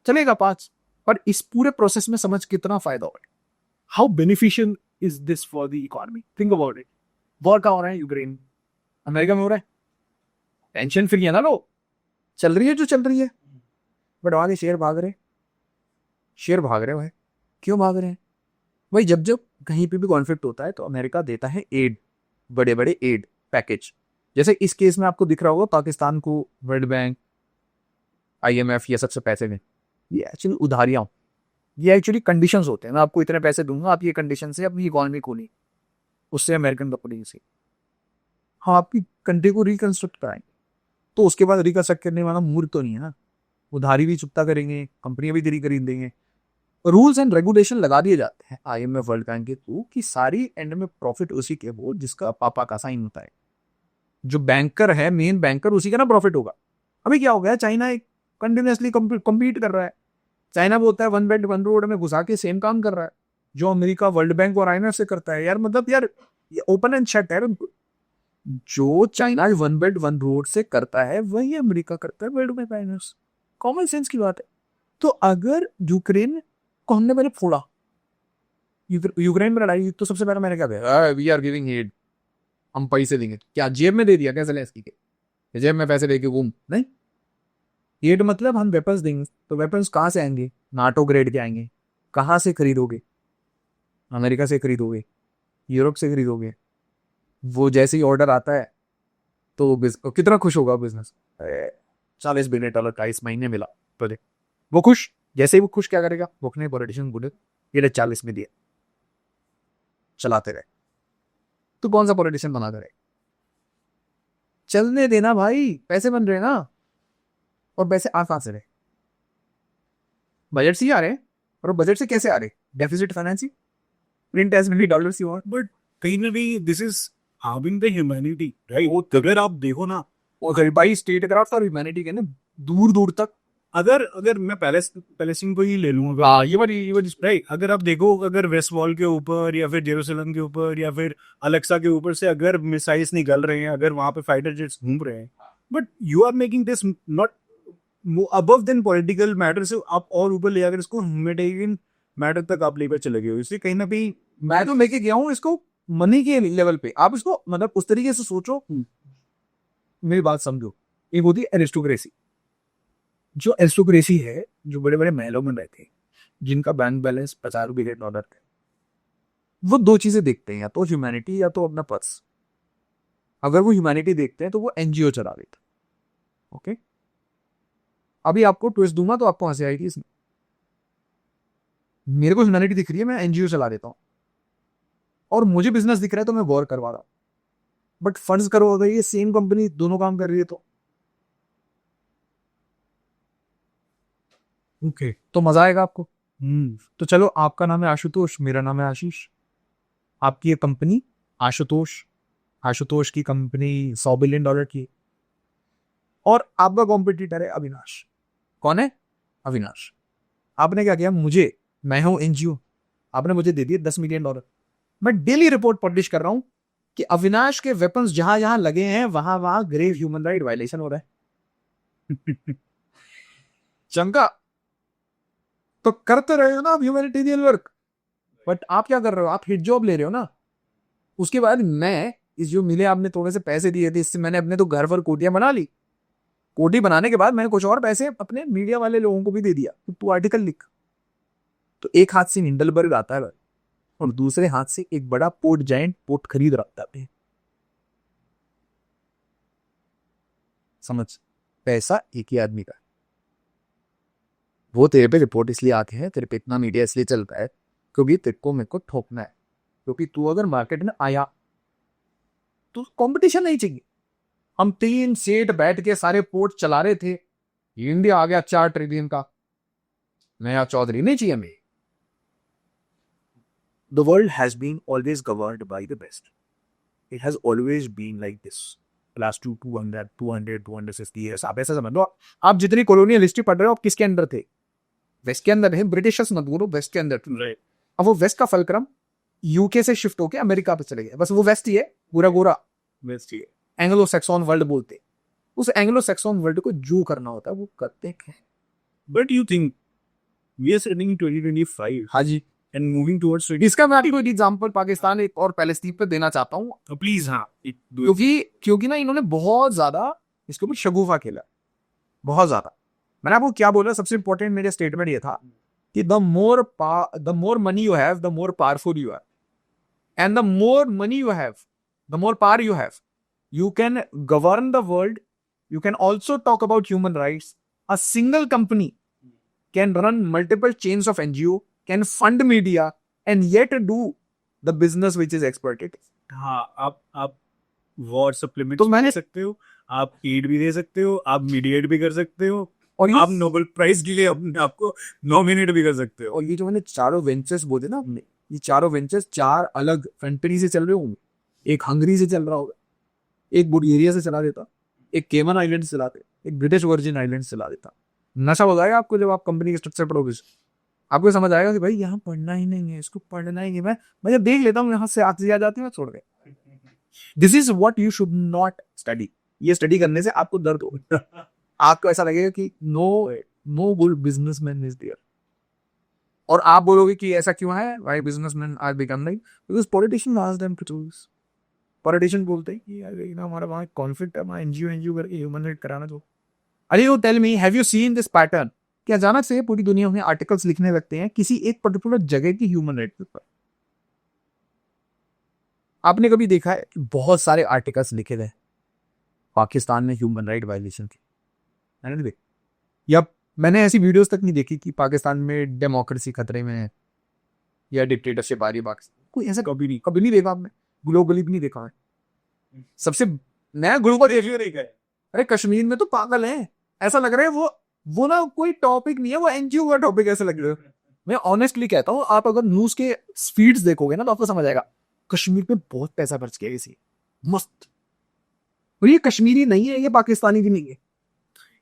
[SPEAKER 2] चलेगा 5। पर इस पूरे प्रोसेस में समझ कितना फायदा हो रहा है, how beneficial is this for the economy. Think about it. War कहाँ हो रहा है? यूक्रेन, अमेरिका में हो रहा है। टेंशन फ्री है ना, लो चल रही है जो चल रही है, बट वहां के शेयर भाग रहे, शेयर भाग रहे भाई। क्यों भाग रहे हैं भाई? जब जब कहीं पे भी कॉन्फ्लिक्ट होता है तो अमेरिका देता है एड, बड़े बड़े एड पैकेज। जैसे इस केस में आपको दिख रहा होगा पाकिस्तान को वर्ल्ड बैंक, IMF ये सबसे पैसे दें, ये एक्चुअली उधारियां, ये एक्चुअली कंडीशंस होते हैं। मैं आपको इतने पैसे दूंगा, आप ये कंडीशन से अपनी इकोनॉमी खोली, उससे अमेरिकन कंपनी से हम आपकी कंट्री को रिकंस्ट्रक्ट कराएंगे। तो उसके बाद रिकंस्ट्रक्ट करने वाला मूर्ख तो नहीं है ना, उधारी भी चुकता करेंगे, कंपनियां भी तेरी खरीद देंगे। रूल्स एंड रेगुलेशन लगा दिए जाते हैं IMF वर्ल्ड बैंक के थ्रू कि सारी एंड में प्रॉफिट उसी के हो जिसका पापा का साइन होता है। जो बैंकर है, मेन बैंकर, उसी का ना प्रॉफिट होगा। अभी क्या हो गया, चाइना एक कंटिन्यूसली कम्पीट कर रहा है। चाइना बोलता है वन बेल्ट वन रोड में घुसा के सेम काम कर रहा है जो अमेरिका वर्ल्ड बैंक और IMF से करता है। यार मतलब यार ये ओपन एंड शट है। जो China one belt one road से करता है वही अमेरिका करता है world bank IMF। Common sense की बात है। तो अगर यूक्रेन को हमने पहले फोड़ा, यूक्रेन में लड़ाई, तो सबसे पहले मैंने क्या कहा, वी आर गिविंग एड, हम पैसे देंगे। क्या जेब में दे दिया? कैसे लेस की जेब में पैसे लेके घूम? नहीं, एड मतलब हम वेपन्स देंगे। तो वेपन्स कहाँ से आएंगे? नाटो ग्रेड के आएंगे। कहाँ से खरीदोगे? अमेरिका से खरीदोगे, यूरोप से खरीदोगे। वो जैसे ही ऑर्डर आता है तो कितना खुश होगा बिजनेस, $40 बिलियन का इस महीने मिला तो देख, वो खुश। जैसे ही वो खुश क्या करेगा, वो अपने पॉलिटिशियन बोले ये 40 में दिया, चलाते रहे। तो कौन सा पॉलिटिशियन बनाते रहे? चलने देना भाई, पैसे बन रहे ना, और पैसे आ कहां से रहे? बजट से ही आ रहे। और बजट से कैसे आ रहे? Deficit financing, print as many dollars you want.
[SPEAKER 1] But कहीं ना कहीं this is harming the humanity, right? अगर आप देखो ना,
[SPEAKER 2] और भाई स्टेट क्राफ्ट और ह्यूमैनिटी के ना दूर दूर तक।
[SPEAKER 1] अगर अगर मैं पैलेस्टीन को ही ले लूंगा,
[SPEAKER 2] हाँ ये वाली
[SPEAKER 1] राइट, अगर आप देखो, अगर वेस्ट वॉल के ऊपर या फिर जेरूसलम के ऊपर या फिर अलेक्सा के ऊपर से अगर मिसाइल्स निकल रहे हैं, अगर वहां पे फाइटर जेट्स घूम रहे हैं, but you are making this not above than political matter से आप और ऊपर ले आकर इसको ह्यूमैनिटेरियन मैटर तक आप लेकर चले गए हो। इसलिए कहीं ना कहीं
[SPEAKER 2] मैं तो लेके गया हूँ इसको मनी के लेवल पे। आप इसको मतलब उस तरीके से सोचो, मेरी बात समझो। एक होती है एरिस्टोक्रेसी। जो एरिस्टोक्रेसी है, जो बड़े बड़े महलों में रहते हैं, जिनका बैंक बैलेंस $50 बिलियन है, वो 2 चीजें देखते हैं, या तो ह्यूमैनिटी या तो अपना पर्स। अगर वो ह्यूमैनिटी देखते हैं तो वो NGO चला देता। ओके, अभी आपको ट्विस्ट दूंगा तो आपको हंसी आएगी इसमें। मेरे को ह्यूमैनिटी दिख रही है, मैं NGO चला देता हूँ, और मुझे बिजनेस दिख रहा है तो मैं वॉर करवा रहा हूँ। बट फंड्स करो अगर ये सेम कंपनी दोनों काम कर रही है तो
[SPEAKER 1] ओके,
[SPEAKER 2] तो मजा आएगा आपको। तो चलो, आपका नाम है आशुतोष, मेरा नाम है आशीष। आपकी ये कंपनी आशुतोष की कंपनी $100 बिलियन की, और आपका कॉम्पिटिटर है अविनाश। कौन है? अविनाश। आपने क्या किया? मैं हूं NGO, आपने मुझे दे दिए $10 मिलियन। मैं डेली रिपोर्ट पब्लिश कर रहा हूं कि अविनाश के वेपन्स जहां जहां लगे हैं वहां वहां ग्रेव ह्यूमन राइट वायलेशन हो रहा है। चंका तो करते रहे हो ना आप ह्यूमैनिटेरियन वर्क, बट आप क्या कर रहे हो, आप हिट जॉब ले रहे हो ना। उसके बाद मैं इस जो मिले आपने थोड़े से पैसे दिए थे, इससे मैंने अपने तो घर पर कोटियां बना ली। कोटी बनाने के बाद मैंने कुछ और पैसे अपने मीडिया वाले लोगों को भी दे दिया कि तू आर्टिकल लिख। तो एक हाथ से हिंडलबर्ग आता है और दूसरे हाथ से एक बड़ा पोर्ट जायंट पोर्ट खरीद रहा था। समझ, पैसा एक ही आदमी का है। वो तेरे पे रिपोर्ट इसलिए आते हैं, तेरे पे इतना मीडिया इसलिए चलता है क्योंकि तेरे को मेरे को ठोकना है। क्योंकि तू अगर मार्केट में आया तो कंपटीशन नहीं चाहिए। हम 3 सेठ बैठ के सारे पोर्ट चला रहे थे, इंडिया आ गया 4 ट्रिलियन का नया चौधरी नहीं चाहिए हमें। The world has been always governed by the best. It has always been like this. Last 250 years. आप ऐसा समझ लो, आप जितनी कॉलोनियल हिस्ट्री पढ़ रहे हो आप किसके अंदर थे? वेस्ट के अंदर है। ब्रिटिशर्स मत बोलो, वेस्ट के अंदर थे।
[SPEAKER 1] राइट।
[SPEAKER 2] अब वो वेस्ट का फलक्रम यूके से शिफ्ट होके अमेरिका पे चले गए। बस वो वेस्ट ही है, पूरा गोरा
[SPEAKER 1] बेस्ट ही है।
[SPEAKER 2] एंग्लो सैक्सॉन वर्ल्ड बोलते हैं। उस एंग्लो सैक्सॉन वर्ल्ड को जो करना होता है वो करते हैं।
[SPEAKER 1] But you think we are setting in 2025
[SPEAKER 2] हाँ जी,
[SPEAKER 1] एंड मूविंग टुवर्ड्स
[SPEAKER 2] इसका मैं आपको एक एग्जांपल पाकिस्तान एक और पैलेस्तीन पे देना चाहता हूँ।
[SPEAKER 1] प्लीज। हाँ,
[SPEAKER 2] क्योंकि ना इन्होंने बहुत ज्यादा इसके ऊपर शगुफा खेला, बहुत ज्यादा। मैंने आपको क्या बोला, सबसे इंपॉर्टेंट मेरा स्टेटमेंट ये था कि the more money you have the more powerful you are, and the more money you have the more power you have, you can govern the world, you can also talk about human rights. A single company can run multiple chains of NGO, can fund media, and yet do the business which is exploited.
[SPEAKER 1] हाँ, आप war supplement
[SPEAKER 2] तो मैंने
[SPEAKER 1] दे सकते हो, आप add भी दे सकते हो, आप मीडिएट भी कर सकते हो,
[SPEAKER 2] और
[SPEAKER 1] आप नोबेल प्राइज के लिए अपने आपको नॉमिनेट भी कर सकते हो।
[SPEAKER 2] और ये जो मैंने चारों वेंचर्स बोले ना हमने, ये चारों वेंचर्स 4 अलग कंट्री से चल रहे होंगे। एक हंगरी से चल रहा होगा, एक बुल्गारिया से चला देता, एक केमन आइलैंड से चलाते, एक ब्रिटिश वर्जिन आइलैंड से चला देता। नशा हो जाएगा आपको जब आप कंपनी के स्ट्रक्चर पढ़ोगे। आपको समझ आएगा कि भाई यहाँ पढ़ना ही नहीं है, इसको पढ़ना ही नहीं। मैं जब देख लेता हूँ यहाँ से आग आ जाती है, मैं छोड़ गया। This is what you should not study. ये स्टडी करने से आपको दर्द होगा। आपको ऐसा लगेगा कि no good businessman is there, और आप बोलोगे कि ऐसा क्यों है, why businessman are become like, because politician ask them to choose. Politician बोलते हैं कि यार ना हमारा वहाँ कॉन्फ्लिक्ट है, वहाँ एनजीओ करके ह्यूमन राइट कराना दो। अरे you tell me, have you seen this pattern कि अचानक से पूरी दुनिया में आर्टिकल्स लिखने लगते हैं किसी एक पर्टिकुलर जगह की ह्यूमन राइट पर। आपने कभी देखा है कि बहुत सारे आर्टिकल्स लिखे गए पाकिस्तान में ह्यूमन राइट वायलेशन की? मैंने नहीं देखा, या मैंने ऐसी वीडियोस तक नहीं देखी कि पाकिस्तान में डेमोक्रेसी खतरे में है या डिक्टेटरशिप आ रही है पाकिस्तान। कोई ऐसा कभी नहीं देखा आपने, ग्लोबली भी नहीं देखा है। सबसे नया ग्लोबल देखा है। अरे कश्मीर में तो पागल है, ऐसा लग रहा है वो ना कोई टॉपिक नहीं है, वो एनजीओ का टॉपिक ऐसा लग रहा है। मैं ऑनेस्टली कहता हूँ, आप अगर न्यूज के फीड्स देखोगे ना तो आपको समझ आएगा कश्मीर पे बहुत पैसा खर्च किया किसी, मस्त। और ये कश्मीरी नहीं है, ये पाकिस्तानी भी नहीं है।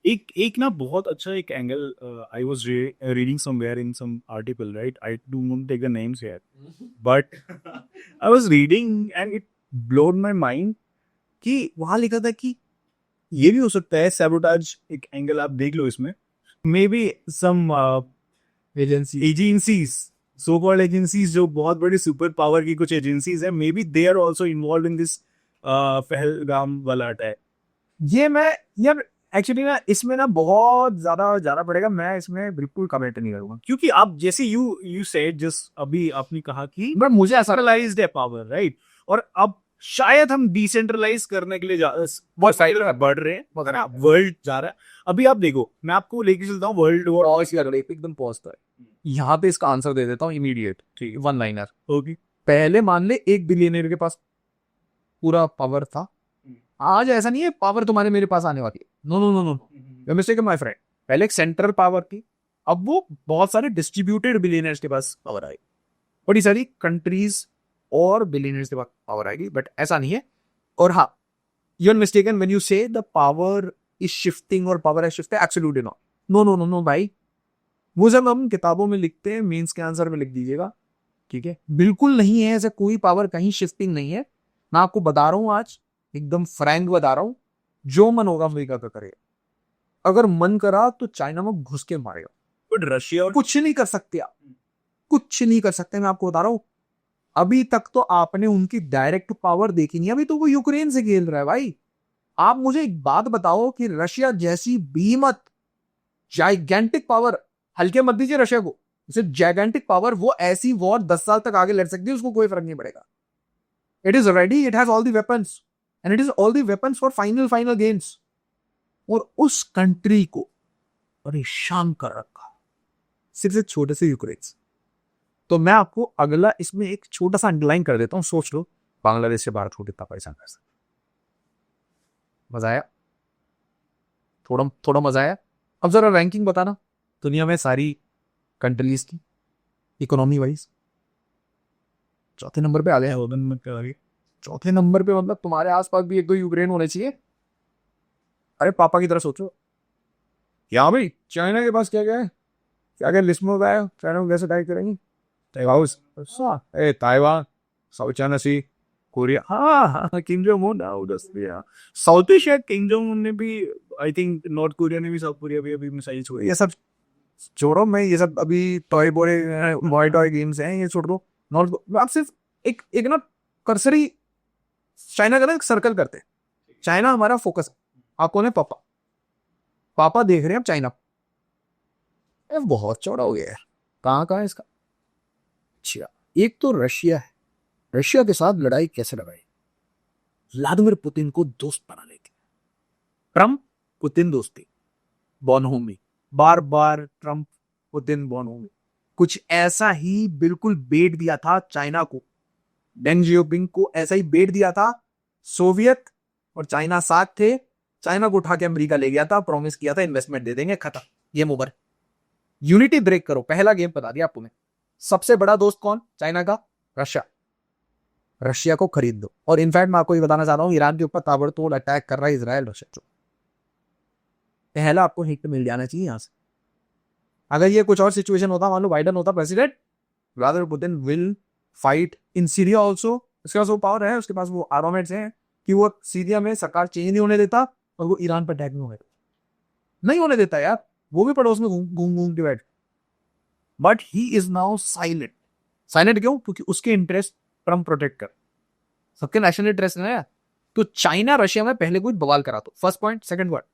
[SPEAKER 1] एक ना बहुत अच्छा एक angle I was reading somewhere in some article, right? I do not take the names here, but I was reading and it blowed my mind कि वहां लिखा था कि ये भी हो सकता है सैबोटाज। एक एंगल आप देख लो इसमें, maybe some agencies, so called agencies, जो बहुत बड़ी सुपर पावर की कुछ एजेंसीज है, maybe they are also involve in this Pahalgam वाला अटैक।
[SPEAKER 2] ये मैं यार एक्चुअली ना इसमें ना बहुत ज्यादा जाना पड़ेगा, मैं इसमें बिल्कुल कमेंट नहीं करूंगा।
[SPEAKER 1] क्योंकि आप जैसे यू सेड जस्ट अभी आपने कहा कि
[SPEAKER 2] बट मुझे ऐसा
[SPEAKER 1] सेंट्रलाइज्ड है पावर, राइट? और अब शायद हम डिसेंट्रलाइज करने के लिए बहुत साइड बढ़ रहे हैं, वर्ल्ड जा रहा है। अभी आप देखो, मैं आपको लेके चलता हूँ वर्ल्ड वॉर।
[SPEAKER 2] एकदम पहुंचता है यहाँ पे, इसका आंसर दे देता हूँ इमीडिएट, ठीक है, 1 लाइनर।
[SPEAKER 1] होगी।
[SPEAKER 2] पहले मान ले 1 बिलियनर के पास पूरा पावर था, आज ऐसा नहीं है पावर तुम्हारे मेरे पास आने वाली है। No no no no, you mistaken my friend. पहले एक सेंट्रल पावर थी, अब वो बहुत सारे डिस्ट्रीब्यूटेड बिलियनर्स के पास पावर आई, बड़ी सारी कंट्रीज और बिलियनर्स के पास पावर आएगी, बट ऐसा नहीं है। और हाँ, you are mistaken when you say the power is shifting और power has shifted, absolutely not. No no no no भाई, वो जब हम किताबों में लिखते हैं, मेंस के आंसर में लिख दीजिएगा, ठीक है? बिल्कुल नहीं है ऐसा, कोई पावर कहीं शिफ्टिंग नहीं है। मैं आपको बता रहा हूं, आज एकदम फ्रैंक बता रहा हूं, जो मन होगा अमेरिका का करेगा। अगर मन करा तो चाइना में घुस के मारेगा।
[SPEAKER 1] बट रशिया और
[SPEAKER 2] कुछ नहीं कर सकते आप, कुछ नहीं कर सकते। मैं आपको बता रहा हूं, अभी तक तो आपने उनकी डायरेक्ट पावर देखी नहीं। अभी तो वो यूक्रेन से खेल रहा है भाई। आप मुझे एक बात बताओ कि रशिया जैसी बीमत जाइगेंटिक पावर, हल्के मत दीजिए रशिया को, जैसे जाइगेंटिक पावर, वो ऐसी वॉर 10 साल तक आगे लड़ सकती है, उसको कोई फर्क नहीं पड़ेगा। It is ready, it has all the weapons and it is all the weapons for final games. और उस कंट्री को परेशान कर रखा सिर्फ एक छोटे से यूक्रेन से। तो मैं आपको अगला इसमें एक छोटा सा अंडरलाइन कर देता हूं, सोच लो बांग्लादेश से भारत को कितना परेशान कर सकता। मजा आया? थोड़ा थोड़ा मजा आया? अब जरा रैंकिंग बताना दुनिया में सारी कंट्रीज की इकोनॉमी वाइज। चौथे नंबर पे आ गए हैं। चौथे नंबर पे मतलब तुम्हारे आसपास भी एक दो यूक्रेन होने चाहिए। अरे पापा की तरह सोचो। यहाँ भाई चाइना के पास क्या क्या है, क्या क्या लिस्ट में बताया चाइना को कैसे अटैक करेंगे? ताइवान, साउथ चाइना सी, कोरिया। हाँ, किम जोंग उन उधर से, साउथ में शायद किम जोंग उन ने भी, आई थिंक नॉर्थ कोरिया ने भी साउथ कोरिया भी अभी मिसाइल छोड़ी। ये सब छोड़ो, मैं ये सब अभी टॉय टॉय गेम्स हैं, ये छोड़ दो। नॉर्थ आप सिर्फ एक एक ना कर्सरी चाइना का ना एक सर्कल करते हैं। चाइना हमारा फोकस है। आप कौन है? पापा। पापा देख रहे हैं अब चाइना। बहुत चौड़ा हो गया है। कहाँ कहाँ है इसका? अच्छा, एक तो रशिया है। रशिया के साथ लड़ाई कैसे लगाई? व्लादिमीर पुतिन को दोस्त बना लेती। ट्रम्प पुतिन दोस्ती, बॉनहोमी, बार बार ट्रम्प पुतिन बॉनहोमी। कुछ ऐसा ही बिल्कुल बेट दिया था चाइना को, डेंग जियोपिंग को ऐसा ही बेट दिया था। सोवियत और चाइना साथ थे, चाइना को उठा के अमेरिका ले गया था, प्रॉमिस किया था इन्वेस्टमेंट दे देंगे, खत्म, गेम ओवर। यूनिटी ब्रेक करो, पहला गेम बता दिया आपको मैं। सबसे बड़ा दोस्त कौन? चाइना का? रशिया। रशिया को खरीद दो। और इनफैक्ट मैं आपको ये बताना चाहता हूं, ईरान के ऊपर ताबड़तोड़ अटैक कर रहा है इजराइल रशिया को। पहला आपको हिट मिल जाना चाहिए यहां से। अगर ये कुछ और सिचुएशन होता, मान लो बाइडन होता president, Vladimir Putin will fight in Syria also. उसके पास वो पावर है, उसके पास वो आर्मामेंट्स हैं कि वो सीरिया में सरकार चेंज नहीं होने देता और वो ईरान पर अटैक नहीं होने देता यार। वो भी पड़ोस में घूम घूम के बैठ। But he is now silent. Silent क्यों? क्योंकि उसके इंटरेस्ट ट्रम्प प्रोटेक्ट कर। सबके नेशनल इंटरेस्ट है ना। तो चाइना रशिया में पहले कोई बवाल करा दो, first point. Second point,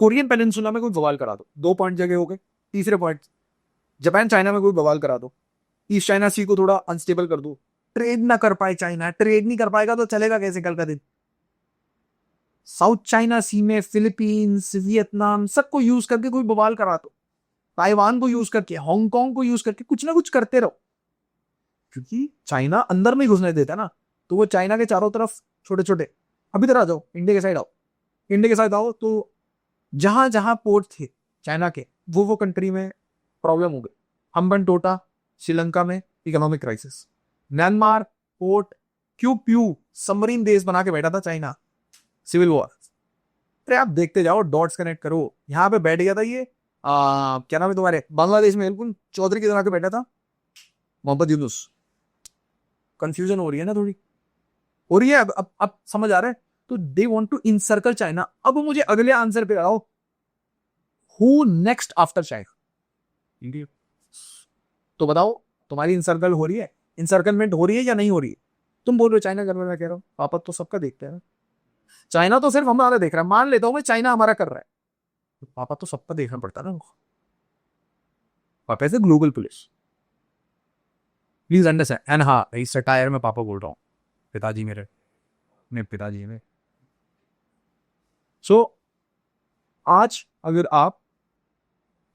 [SPEAKER 2] Korean peninsula में कोई बवाल करा दो, 2 पॉइंट जगह हो गए। तीसरे पॉइंट, जापान चाइना में कोई बवाल करा दो, ईस्ट चाइना सी को थोड़ा अनस्टेबल कर दो। ट्रेड ना कर पाए चाइना, ट्रेड नहीं कर पाएगा तो चलेगा कैसे कल का दिन? साउथ चाइना सी में फिलीपींस, वियतनाम, सबको यूज करके कोई बवाल करा दो। ताइवान को यूज करके, हांगकांग को यूज करके कुछ ना कुछ करते रहो। क्योंकि चाइना अंदर नहीं घुसने देता ना, तो वो चाइना के चारों तरफ छोटे छोटे। अब इधर आ जाओ, इंडिया के साइड आओ। इंडिया के साइड आओ तो जहां जहां पोर्ट थे चाइना के, वो कंट्री में प्रॉब्लम हो गई। हम्बनटोटा श्रीलंका में economic crisis. Myanmar port Kyaukpyu submarine base बना के बैठा था चाइना, सिविल वॉर। अरे आप देखते जाओ, डॉट्स कनेक्ट करो। यहां पे बैठ गया था ये क्या नाम है तुम्हारे, बांग्लादेश में बिल्कुल चौधरी की तरह के बैठा था, मोहम्मद यूनुस। कंफ्यूजन हो रही है ना, थोड़ी हो रही है। अब समझ आ रहा है। तो they want to encircle China. अब मुझे अगले आंसर पे आओ, who next after China? India. तो बताओ, तुम्हारी इंसर्कल हो रही है, इंसर्कलमेंट हो रही है या नहीं हो रही है? तुम बोल रहे हो चाइना कर रहा है, मैं कह रहा हूं पापा तो सबका देखते हैं। चाइना तो सिर्फ हमारा देख रहा है, मान लेता हूं मैं चाइना हमारा कर रहा है, तो पापा तो सबका देखना पड़ता है ना। पापा से global police, please understand. And हाँ, इस सटायर में पापा बोल रहा हूँ, पिताजी मेरे, अपने पिताजी में। सो आज अगर आप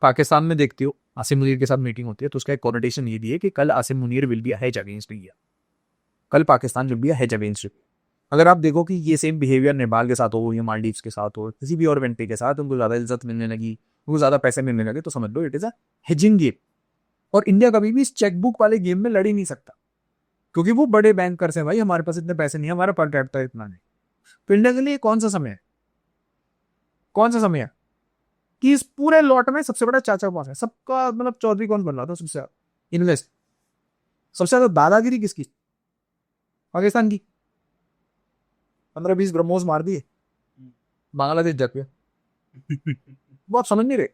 [SPEAKER 2] पाकिस्तान में देखते हो, आसिम मुनीर के साथ मीटिंग होती है, तो उसका एक कॉनोटेशन ये भी है कि कल Asim Munir will be a hedge against India. कल Pakistan will be a hedge against India. अगर आप देखो कि ये सेम बिहेवियर नेपाल के साथ हो या मालदीव्स के साथ हो, किसी भी और कंट्री के साथ, उनको ज्यादा इज्जत मिलने लगी, उनको ज्यादा पैसे मिलने लगे, तो समझ लो it is a hedging game. और इंडिया कभी भी इस चेकबुक वाले गेम में लड़ ही नहीं सकता, क्योंकि वो बड़े बैंकर्स हैं भाई, हमारे पास इतने पैसे नहीं है, हमारा पर कैपिटा इतना नहीं। तो इंडिया के लिए कौन सा समय है, कौन सा समय है कि इस पूरे लॉट में सबसे बड़ा चाचा कौन है? सबका मतलब चौधरी कौन बन रहा था सबसे ज्यादा इन्वेस्ट? सबसे ज्यादा दादागिरी किसकी? पाकिस्तान की। 15-20 ब्रह्मोस मार दिए, बांग्लादेश जग गया। वो आप समझ नहीं रहे।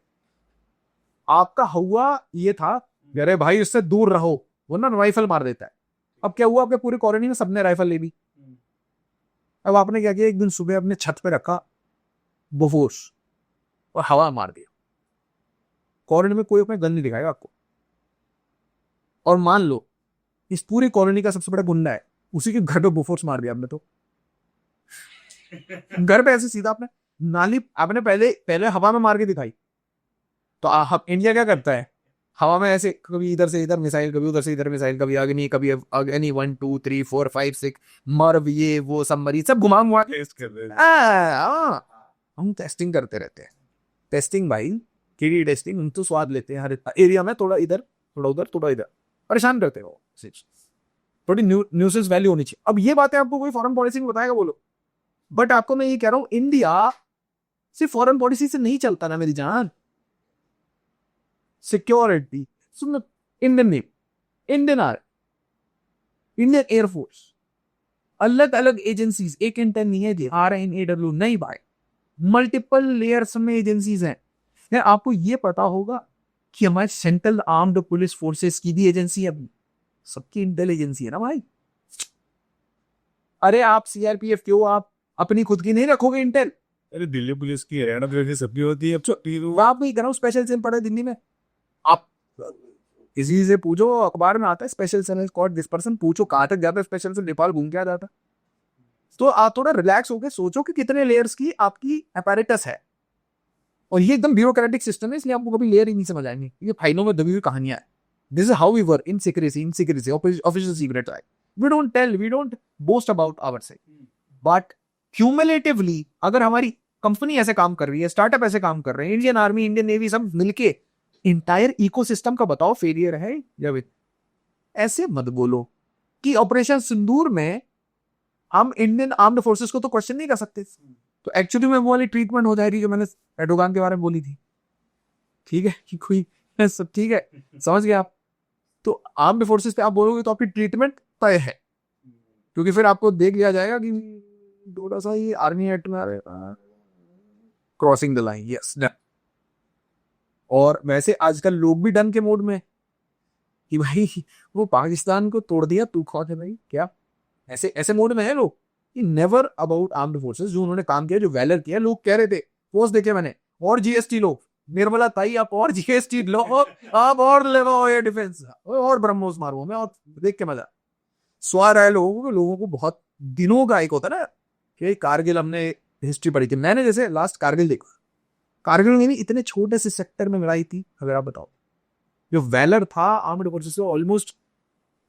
[SPEAKER 2] आपका हुआ ये था कि अरे भाई इससे दूर रहो, वरना राइफल मार देता है। अब क्या हुआ, आपके पूरी कॉलोनी में सबने राइफल ले ली। अब आपने क्या किया, एक दिन सुबह अपने छत पे रखा बोफोर्स और हवा मार दिया। कॉलोनी में कोई अपने गन नहीं दिखाएगा आपको। और मान लो इस पूरी कॉलोनी का सबसे बड़ा गुंडा है, उसी के घर पे बोफोर्स मार दिया आपने, तो घर पे ऐसे सीधा आपने नाली आपने पहले पहले हवा में मार के दिखाई। तो इंडिया क्या करता है, हवा में ऐसे कभी इधर से इधर मिसाइल, कभी उधर से इधर मिसाइल, कभी अग्नि, कभी अग्नि 1 2 3 4 5 6 मर्व, ये वो सब मरीज सब घुमा घुमा के
[SPEAKER 1] टेस्ट कर रहे हैं।
[SPEAKER 2] हम टेस्टिंग करते रहते हैं। टेस्टिंग भाई, कीड़ी टेस्टिंग, हम तो स्वाद लेते हैं हर एरिया में, थोड़ा इधर थोड़ा उधर थोड़ा इधर, परेशान करते हो। थोड़ी न्यूसेंस वैल्यू होनी चाहिए। अब ये बातें आपको कोई फॉरेन पॉलिसी में बताएगा बोलो, बट आपको मैं ये कह रहा हूं, इंडिया सिर्फ फॉरेन पॉलिसी से नहीं चलता ना मेरी जान। सिक्योरिटी, सुन, Indian navy, Indian army, Indian air force, अलग अलग एजेंसीज, एक इन 10 नहीं है जी, RNAW नहीं भाई, मल्टीपल लेयर्स में एजेंसीज हैं। यार आपको ये पता होगा कि हमारे सेंट्रल आर्म्ड पुलिस फोर्सेस की भी एजेंसी है, सबकी इंटेल एजेंसी है ना भाई। अरे आप CRPF क्यों, आप अपनी खुद की नहीं रखोगे इंटेल?
[SPEAKER 1] अरे दिल्ली पुलिस की, हरियाणा पुलिस की सबकी होती है। अब
[SPEAKER 2] आप नहीं करो, स्पेशल सेल पड़े दिल्ली में, आप किसी से पूछो, अखबार में आता है special cell squad this person, पूछो कहां तक जाता है स्पेशल सेल, नेपाल घूम के आ जाता। तो आप थोड़ा रिलैक्स होकर सोचो कि कितने लेयर्स की आपकी अपैरेटस है। और ये एकदम ब्यूरोक्रेटिक सिस्टम है, इसलिए आपको कभी लेयर ही नहीं समझ आएंगे, ये फाइलों में दबी हुई कहानियां है। This is how we work in secrecy official secret. We don't tell, we don't boast about ourself, but cumulatively अगर हमारी कंपनी ऐसे काम कर रही है, स्टार्टअप ऐसे काम कर रहे हैं, इंडियन आर्मी, इंडियन नेवी सब मिलके, इंटायर इकोसिस्टम का बताओ फेलियर है या विद। ऐसे मत बोलो कि ऑपरेशन सिंदूर में हम इंडियन आर्म्ड फोर्सेस को तो क्वेश्चन नहीं कर सकते। तो एक्चुअली में वो वाली ट्रीटमेंट हो जाएगी जो मैंने एर्डोगान के बारे में बोली थी। ठीक है कि कोई सब ठीक है, समझ गए आप। तो आर्म्ड फोर्सेस पे आप बोलोगे तो आपकी ट्रीटमेंट तय है, क्योंकि फिर आपको देख लिया जाएगा कि थोड़ा सा ये आर्मी एक्ट में क्रॉसिंग द लाइन, यस। और वैसे आजकल लोग भी डन के मोड में कि भाई वो पाकिस्तान को तोड़ दिया, तू कौन है भाई, क्या ऐसे ऐसे मोड में है लोग। नेवर अबाउट आर्म्ड फोर्सेस, जो उन्होंने काम किया, जो वैलर किया, लोग कह रहे थे, पोस्ट देखे मैंने, और GST लो, निर्मला ताई आप और GST लो, आप और लगाओ एयर डिफेंस, और ब्रह्मोस मारो मैं, और देख के मजा स्वार आए लोगों को बहुत दिनों का एक होता ना कि कारगिल, हमने हिस्ट्री पढ़ी थी, मैंने जैसे लास्ट कारगिल देखा, कारगिल में भी इतने छोटे से सेक्टर में लड़ाई थी। अगर आप बताओ, जो वैलर था आर्म्ड फोर्सेस से, ऑलमोस्ट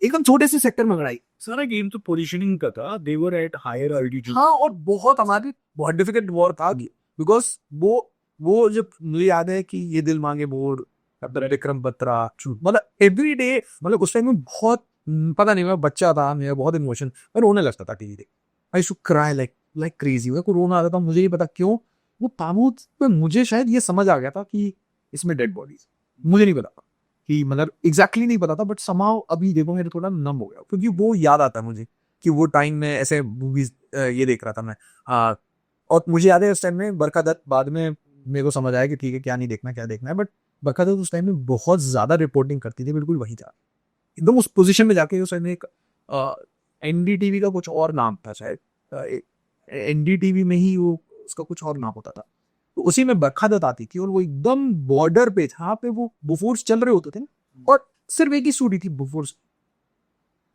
[SPEAKER 2] एकदम छोटे से सेक्टर में लड़ाई।
[SPEAKER 1] सारा गेम तो पोजीशनिंग का था, दे वर एट हायर एल्टीट्यूड।
[SPEAKER 2] हाँ, और बहुत हमारी बहुत डिफिकल्ट वॉर था, बिकॉज वो जब मुझे याद है कि ये दिल मांगे मोर, विक्रम बत्रा, मतलब एवरी डे, मतलब उस टाइम में बहुत, पता नहीं, मैं बच्चा था, मेरा बहुत इमोशन, मैं रोने लगता था टीवी देख, I should cry like crazy, मेरे को रोना आता था, मुझे नहीं पता क्यों। वो पामूद पे मुझे शायद ये समझ आ गया था कि इसमें डेड बॉडीज, मुझे नहीं पता कि, मतलब एग्जैक्टली नहीं पता था, बट समाउ अभी देखो मेरे थोड़ा नम हो गया, क्योंकि वो याद आता है मुझे कि वो टाइम में ऐसे मूवीज ये देख रहा था मैं। और मुझे याद है उस टाइम में बरखा दत्त, बाद में मेरे को समझ आया कि ठीक है क्या नहीं देखना क्या देखना है, बट बरखा दत्त उस टाइम में बहुत ज्यादा रिपोर्टिंग करती थी, बिल्कुल वही था एकदम उस पोजीशन में जाके। उस टाइम एक NDTV का कुछ और नाम था शायद, NDTV में ही वो उसका कुछ और नाम होता था, तो उसी में बरखा दत्त आती थी, और वो एकदम बॉर्डर पे जहाँ पे वो बोफोर्स चल रहे होते थे ना, और सिर्फ एक ही स्टोरी थी बोफोर्स।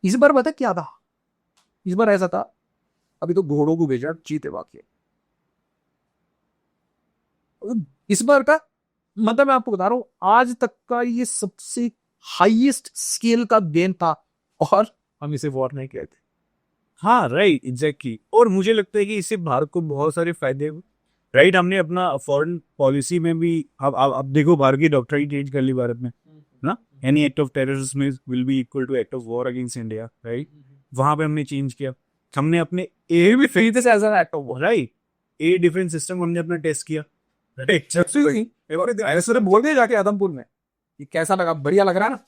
[SPEAKER 2] इस बार पता क्या था, इस बार ऐसा था, अभी तो घोड़ों को भेजा, चीते बाकी, इस बार का मतलब मैं आपको बता रहा हूं, आज तक का ये सबसे हाईएस्ट स्केल का गेम था, और हम इसे वॉर नहीं कहते।
[SPEAKER 1] हाँ राइट, एग्जैक्टली। और मुझे लगता है कि इससे भारत को बहुत सारे फायदे हुए। राइट, हमने अपना फॉरेन पॉलिसी में भी, अब देखो भारत की डॉक्ट्रिन चेंज कर ली भारत में ना, any act of terrorism will be equal to act of war against India. Right, वहां पे हमने चेंज किया, हमने अपने ए भी
[SPEAKER 2] as an act of war,
[SPEAKER 1] right, a defence system हमने अपना टेस्ट किया। राइट,
[SPEAKER 2] ऐसे बोल दिया जाके आदमपुर में, ये कैसा लगा, बढ़िया लग रहा है ना,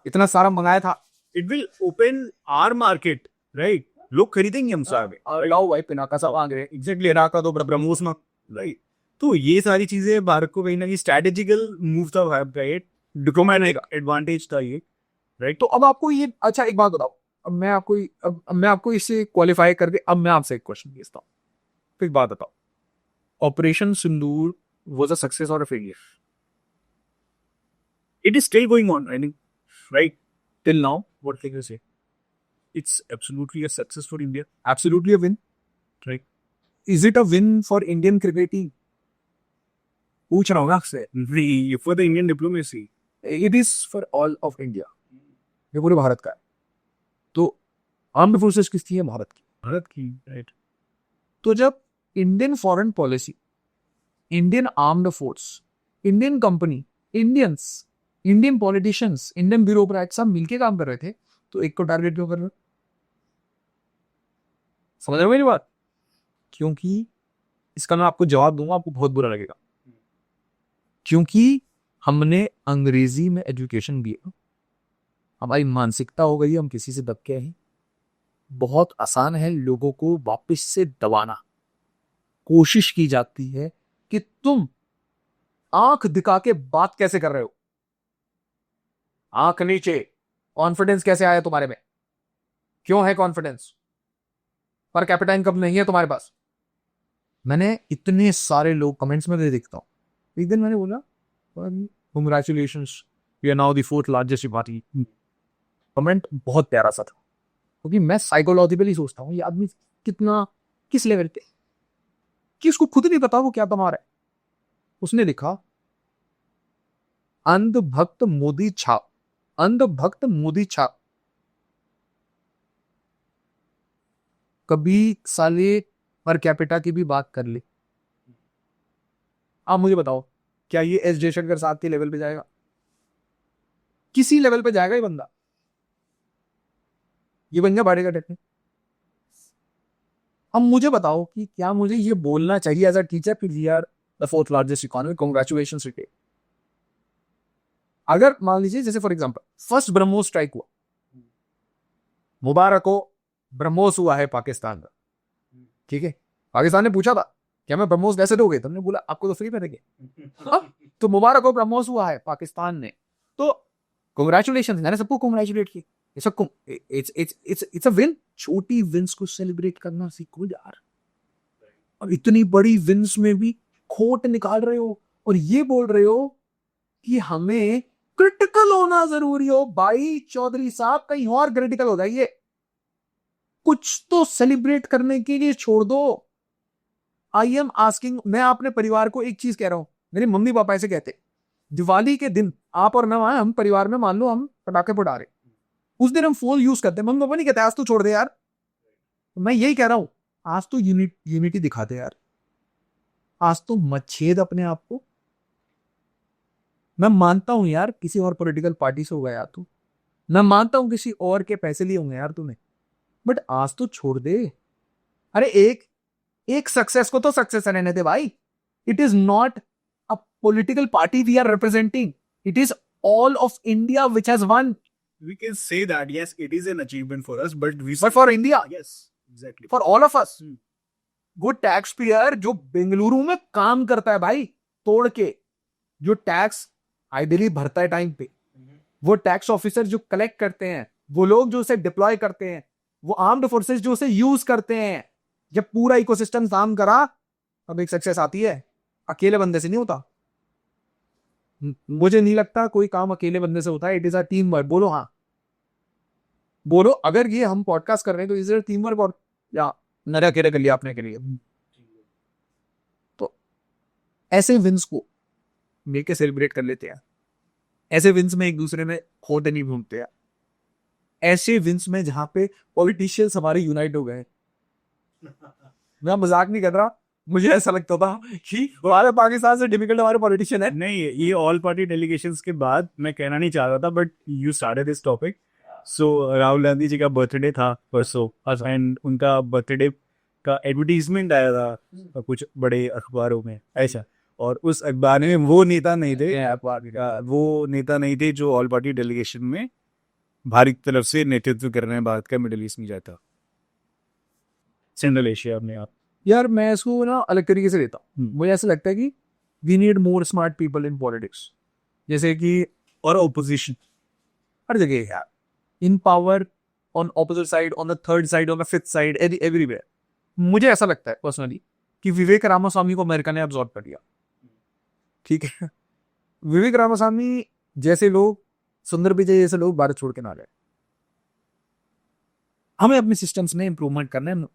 [SPEAKER 2] इतना सारा मंगाया था,
[SPEAKER 1] it will open our market. Right, लोग खरीदेंगे हमसे आगे।
[SPEAKER 2] लाओ भाई पिनाका सब आ गए,
[SPEAKER 1] एग्जैक्टली, राका दो ब्रह्मोस में। राइट, तो ये सारी चीजें भारत को कहीं ना कहीं स्ट्रैटेजिकल मूव था भारत का, ये डिप्लोमेटिक एडवांटेज था ये, राइट?
[SPEAKER 2] तो अब आपको ये अच्छा एक बात बताओ, अब मैं आपको इसे क्वालिफाई करके अब मैं आपसे एक क्वेश्चन पूछता हूँ। तो एक बात बताओ, operation Sindoor was a success और a failure
[SPEAKER 1] It is still going on, I think, right?
[SPEAKER 2] Till now?
[SPEAKER 1] What can you say? It's absolutely a success for India,
[SPEAKER 2] absolutely a win?
[SPEAKER 1] right?
[SPEAKER 2] Is it a win for Indian cricket team? पूछ रहा हूँ ना आपसे।
[SPEAKER 1] For the Indian diplomacy.
[SPEAKER 2] It is for all of India, ये पूरे भारत का है। तो आर्म्ड फोर्सेस किसकी है? भारत की।
[SPEAKER 1] भारत की, right?
[SPEAKER 2] तो जब Indian foreign policy, Indian armed force, Indian company, Indians, Indian politicians, Indian bureaucrat सब मिलके काम कर रहे थे, तो एक को टारगेट क्यों कर रहे हो? समझ रहे हो मेरी बात? क्योंकि इसका मैं आपको जवाब दूंगा, आपको बहुत बुरा लगेगा। क्योंकि हमने अंग्रेजी में एजुकेशन दिया, हमारी मानसिकता हो गई हम किसी से दब के हैं। बहुत आसान है लोगों को वापस से दबाना। कोशिश की जाती है कि तुम आंख दिखा के बात कैसे कर रहे हो, आंख नीचे, कॉन्फिडेंस कैसे आया तुम्हारे में, क्यों है कॉन्फिडेंस, पर कैपिटा इनकम नहीं है तुम्हारे पास। मैंने इतने सारे लोग कमेंट्स में देखता हूं। एक दिन मैंने बोला congratulations, you are now the fourth largest party. Comment बहुत प्यारा सा था, क्योंकि मैं साइकोलॉजिकली सोचता हूँ ये आदमी कितना किस लेवल पे, कि उसको खुद नहीं पता वो क्या कमा रहा है। उसने लिखा अंधभक्त मोदी छाप, अंधभक्त मोदी छाप। कभी साले पर कैपिटा की भी बात कर ली। आप मुझे बताओ, क्या ये एस जयशंकर साहब के लेवल पे जाएगा? किसी लेवल पे जाएगा ये बंदा? ये बन गया बाड़े का टेक्निक। अब मुझे बताओ कि क्या मुझे ये बोलना चाहिए एज अ टीचर कि we are the fourth largest economy, congratulations retake. अगर मान लीजिए जैसे for example first BrahMos strike हुआ, मुबारक हो, ब्रह्मोस हुआ है पाकिस्तान का, ठीक है। पाकिस्तान ने पूछा था क्या मैं ब्रह्मोस कैसे दोगे, तुमने बोला आपको तो फ्री में देंगे। तो मुबारक हो, ब्रह्मोस हुआ है पाकिस्तान ने, तो कांग्रेचुलेशंस, मैंने सबको कांग्रेचुलेट किया। It's a win. छोटी विंस को सेलिब्रेट करना सीखो यार। अब इतनी बड़ी विंस में भी खोट निकाल रहे हो और ये बोल रहे हो कि हमें क्रिटिकल होना जरूरी हो। भाई चौधरी साहब कहीं और क्रिटिकल हो जाइए, कुछ तो सेलिब्रेट करने के लिए छोड़ दो। आई एम आस्किंग, मैं अपने परिवार को एक चीज कह रहा हूं, मेरे मम्मी पापा ऐसे कहते, दिवाली के दिन आप और मैं, हम परिवार में मान लो हम पटाखे फोड़ा रहे, उस दिन हम फोन यूज करते हैं, मम्मी पापा नहीं कहते आज तो छोड़ दे यार। मैं यही कह रहा हूं, आज तो यूनिटी दिखा दे यार, आज तो मत छेद अपने आप को। मैं मानता हूं यार किसी और पॉलिटिकल पार्टी से होगा यार तू, मैं मानता हूं किसी और के पैसे लिए होंगे यार तूने, बट आज तो छोड़ दे। अरे एक सक्सेस को तो सक्सेस रहने दे भाई। It is not a political party we are representing, it is all of India which has won.
[SPEAKER 1] We can say that yes, it is an achievement for us, but
[SPEAKER 2] but for India,
[SPEAKER 1] yes, exactly.
[SPEAKER 2] For all of us. वो tax payer जो बेंगलुरु में काम करता है भाई तोड़ के, जो टैक्स आइडियली भरता है टाइम पे, वो टैक्स ऑफिसर जो कलेक्ट करते हैं, वो लोग जो उसे डिप्लॉय करते हैं, वो आर्म्ड फोर्सेस जो उसे यूज करते हैं, जब पूरा इकोसिस्टम काम करा तब एक सक्सेस आती है। अकेले बंदे से नहीं होता। मुझे नहीं लगता कोई काम अकेले बंदे से होता है। It is a team work. बोलो हाँ, बोलो अगर ये हम पॉडकास्ट कर रहे हैं तो इज इट टीम वर्क और या नरे अकेले कर लिया आपने के लिए? तो ऐसे विंस को मिलकर सेलिब्रेट कर लेते हैं। ऐसे विंस में एक दूसरे में खोटे नहीं घूमते हैं। ऐसे विंस में जहां पे पॉलिटिशियंस हमारे यूनाइट हो गए। मैं मजाक नहीं कर रहा, मुझे ऐसा लगता था कि हमारे पाकिस्तान से डिफिकल्ट हमारे पॉलिटिशियन है।
[SPEAKER 1] नहीं, ये ऑल पार्टी डेलीगेशंस के बाद मैं कहना नहीं चाह रहा था, but you started this topic. So Rahul Gandhi ji का बर्थडे था परसों, एंड उनका बर्थडे का एडवर्टीजमेंट आया था कुछ बड़े अखबारों में ऐसा, और उस अखबार में वो नेता नहीं थे जो ऑल पार्टी डेलीगेशन में भारत की तरफ से नेतृत्व कर रहे हैं भारत का मिडिल ईस्ट में जाता, सेंट्रल एशिया में। आप
[SPEAKER 2] यार मैं इसको ना अलग तरीके से लेता हूँ।
[SPEAKER 1] हम्म।
[SPEAKER 2] मुझे ऐसा लगता है कि we need more smart people in politics, जैसे कि
[SPEAKER 1] और ओपोजिशन।
[SPEAKER 2] हर जगह है यार, in power, on opposite side, on the third side, on the fifth side, everywhere. मुझे ऐसा लगता है पर्सनली कि विवेक रामास्वामी को अमेरिका ने अब्सॉर्ब कर लिया, ठीक है। विवेक रामास्वामी जैसे लोग, सुंदर पिचाई जैसे लोग भारत छोड़ के ना जाए। हमें अपने सिस्टम्स में इंप्रूवमेंट करना है,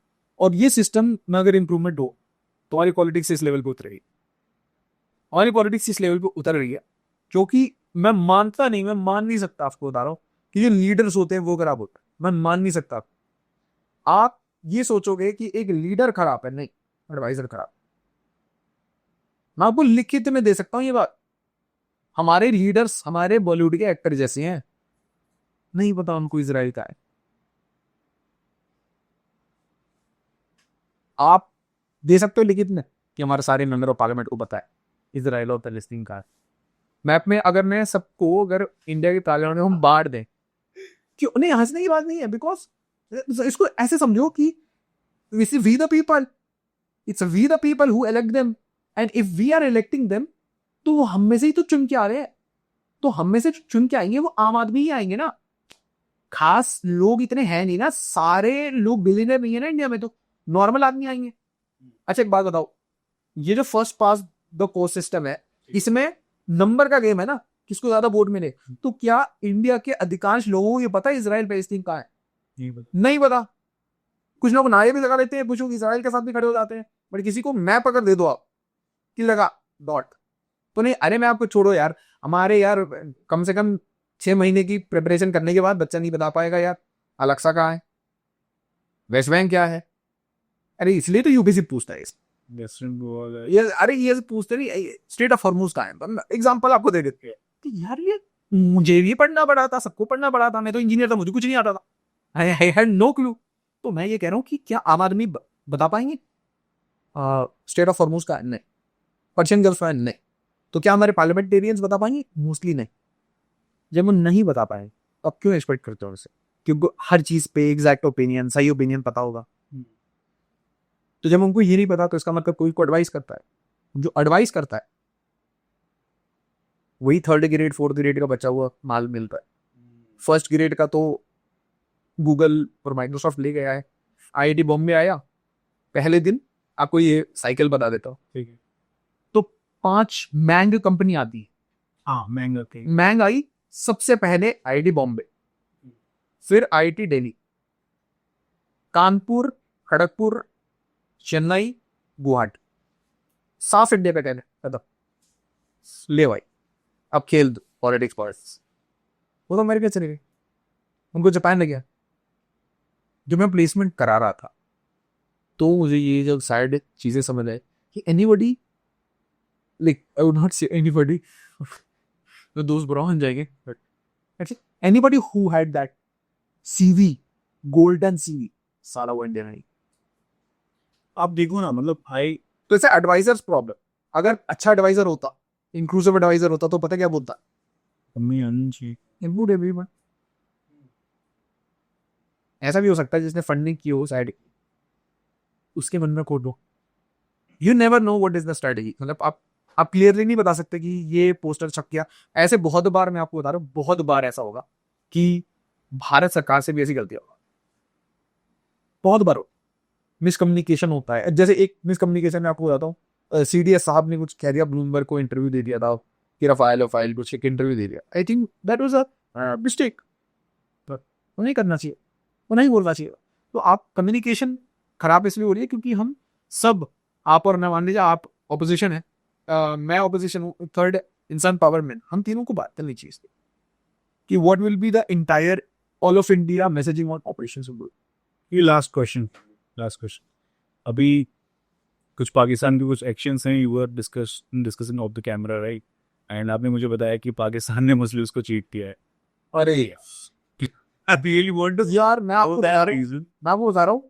[SPEAKER 2] और ये सिस्टम में अगर इंप्रूवमेंट हो तो हमारी पॉलिटिक्स इस लेवल पे उतरेगी। हमारी पॉलिटिक्स इस लेवल पे उतर रही है क्योंकि मैं मान नहीं सकता, आपको बता रहा हूँ कि जो लीडर्स होते हैं वो खराब होते हैं। मैं मान नहीं सकता। आप ये सोचोगे कि एक लीडर खराब है, नहीं, एडवाइजर खराब। मैं आपको लिखित में दे सकता हूं ये बात। हमारे लीडर्स हमारे बॉलीवुड के एक्टर जैसे हैं, नहीं पता उनको इजराइल का है। आप दे सकते हो लिखित में कि हमारे सारे मेंबर ऑफ पार्लियामेंट को पता है इजराइल और पैलेस्टीन का है। मैप में अगर मैं सबको, अगर इंडिया की पार्लियामेंट में हम बांट दें, कि उन्हें हंसने की बात नहीं है, बिकॉज इसको ऐसे समझो कि we the people, it's we the people who elect them, and if we are electing them, तो वो हम में से ही तो चुन के आ रहे हैं। तो हम में से जो चुन के आएंगे वो आम आदमी ही आएंगे ना। खास लोग इतने हैं नहीं ना, सारे लोग बिलियनर नहीं है ना इंडिया में, तो नॉर्मल आदमी आएंगे। अच्छा एक बात बताओ, ये जो first pass the post system है, इसमें नंबर का गेम है ना, किसको ज्यादा वोट मिले। तो क्या इंडिया के अधिकांश लोगों को ये पता है इजराइल पैलेस्टीन कहाँ है? नहीं पता। कुछ लोग नारे भी लगा लेते हैं, कुछ लोग इसराइल के साथ भी खड़े हो जाते हैं, बट किसी को मैप अगर दे दो आप कि लगा डॉट, तो नहीं, अरे मैं आपको छोड़ो यार, हमारे यार कम से कम 6 महीने की प्रिपरेशन करने के बाद बच्चा नहीं बता पाएगा यार अलक्सा कहाँ है, वेस्ट बैंक क्या है। अरे इसलिए तो यूपीसी पूछता है ये, अरे ये पूछते नहीं स्टेट ऑफ हॉर्मूज कहाँ है। एग्जांपल आपको दे देते हैं कि यार ये मुझे भी पढ़ना पड़ा था, सबको पढ़ना पड़ा था, मैं तो इंजीनियर था, मुझे कुछ नहीं आता था, आई हैड नो क्लू। तो मैं ये कह रहा हूँ कि क्या आम आदमी बता पाएंगे स्टेट ऑफ हॉर्मूज का? नहीं। पर्शियन गल्फ का? नहीं। तो क्या हमारे पार्लियामेंटेरियंस बता पाएंगे? मोस्टली नहीं। जब वो नहीं बता पाए तो अब क्यों एक्सपेक्ट करते हो उनसे क्योंकि हर चीज पे एग्जैक्ट ओपिनियन, सही ओपिनियन पता होगा? तो जब उनको ये नहीं पता तो इसका मतलब कोई को एडवाइस करता है। जो एडवाइस करता है वही थर्ड ग्रेड फोर्थ ग्रेड का बचा हुआ माल मिलता है। फर्स्ट ग्रेड का तो गूगल और माइक्रोसॉफ्ट ले गया है। आईआईटी बॉम्बे आया, पहले दिन आपको ये साइकिल बता देता हूँ,
[SPEAKER 1] ठीक है।
[SPEAKER 2] तो 5 मैंग कंपनी आती है।
[SPEAKER 1] हाँ, महंगा थे।
[SPEAKER 2] मैंग आई सबसे पहले आईआईटी बॉम्बे, फिर आईआईटी दिल्ली, कानपुर, खड़गपुर, चेन्नई, गुवाहाटी, साफ इंडिया पे कहने ले भाई अब खेल दो पॉलिटिक्स पॉलिटिक्स। वो तो अमेरिका चले गए, उनको जापान लग गया। जब मैं प्लेसमेंट करा रहा था तो मुझे ये जब साइड चीजें समझ आए कि anybody, like I would not से एनीबॉडी, तो दोस्त बुरा हो जाएंगे, but anybody who had that CV, golden CV, साला वो इंडियन है।
[SPEAKER 1] आप देखो ना, मतलब भाई
[SPEAKER 2] तो ऐसे एडवाइजर्स प्रॉब्लम, अगर अच्छा एडवाइजर होता, इंक्लूसिव एडवाइजर होता, तो पता क्या बोलता, इंक्लूड एवरीवन। ऐसा भी हो सकता है जिसने फंडिंग की हो साइड, उसके मन में खोद दो। You never know what is the strategy. मतलब आप क्लियरली नहीं बता सकते कि ये पोस्टर छप गया। ऐसे बहुत बार, मैं आपको बता रहा हूँ, बहुत बार ऐसा होगा कि भारत सरकार से भी ऐसी गलती होगा, बहुत बार मिसकम्युनिकेशन होता है। जैसे एक मिसकम्युनिकेशन में आपको बताता हूँ, सीडीएस साहब ने कुछ कह दिया, ब्लूमबर्ग को इंटरव्यू दे दिया था कि रफाइल फाइल कुछ एक इंटरव्यू दे दिया। I think that was a mistake, वो नहीं करना चाहिए, वो नहीं बोलना चाहिए। तो आप कम्युनिकेशन खराब इसलिए हो रही है क्योंकि हम सब, आप और मैं, मान लीजिए आप ऑपोजिशन है, मैं ऑपोजिशन हूँ, थर्ड इंसान पावर में, हम तीनों को बात करनी चाहिए कि what will be the entire all of India messaging on operation.
[SPEAKER 1] ये लास्ट क्वेश्चन अभी कुछ पाकिस्तान के कुछ एक्शंस हैं, you are discussing off the camera, right? And आपने मुझे बताया कि पाकिस्तान ने मुस्लिम्स को चीट किया है।
[SPEAKER 2] अरे यार मैं आपको बता रहा हूँ,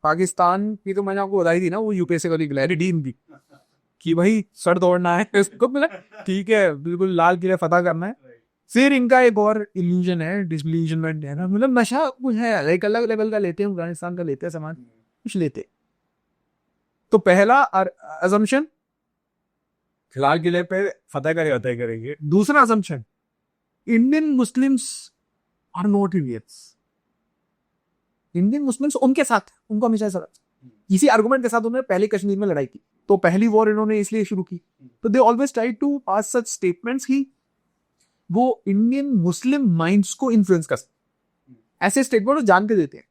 [SPEAKER 2] पाकिस्तान की तो मैंने आपको बताई थी ना, वो यूपीएससी वाली क्लैरिटी दी कि भाई सर दौड़ना है इसको, ठीक है, बिल्कुल लाल किले फतह करना है। फिर इनका एक और इल्यूजन है, डिसइल्यूजनमेंट है ना, मतलब नशा कुछ है, एक अलग लेवल का लेते हैं, अफगानिस्तान का लेते हैं सामान, कुछ लेते तो पहला assumption,
[SPEAKER 1] लाल किले पे फतेह करेंगे।
[SPEAKER 2] दूसरा assumption, Indian Muslims are not Indians. Indian Muslims उनके साथ, उनको हमेशा ऐसा इसी आर्गुमेंट के साथ उन्होंने पहले कश्मीर में लड़ाई की, तो पहली वॉर इन्होंने इसलिए शुरू की। तो they always try to pass such statements की वो इंडियन मुस्लिम माइंड्स को इन्फ्लुएंस कर सकते, ऐसे स्टेटमेंट जान के देते हैं।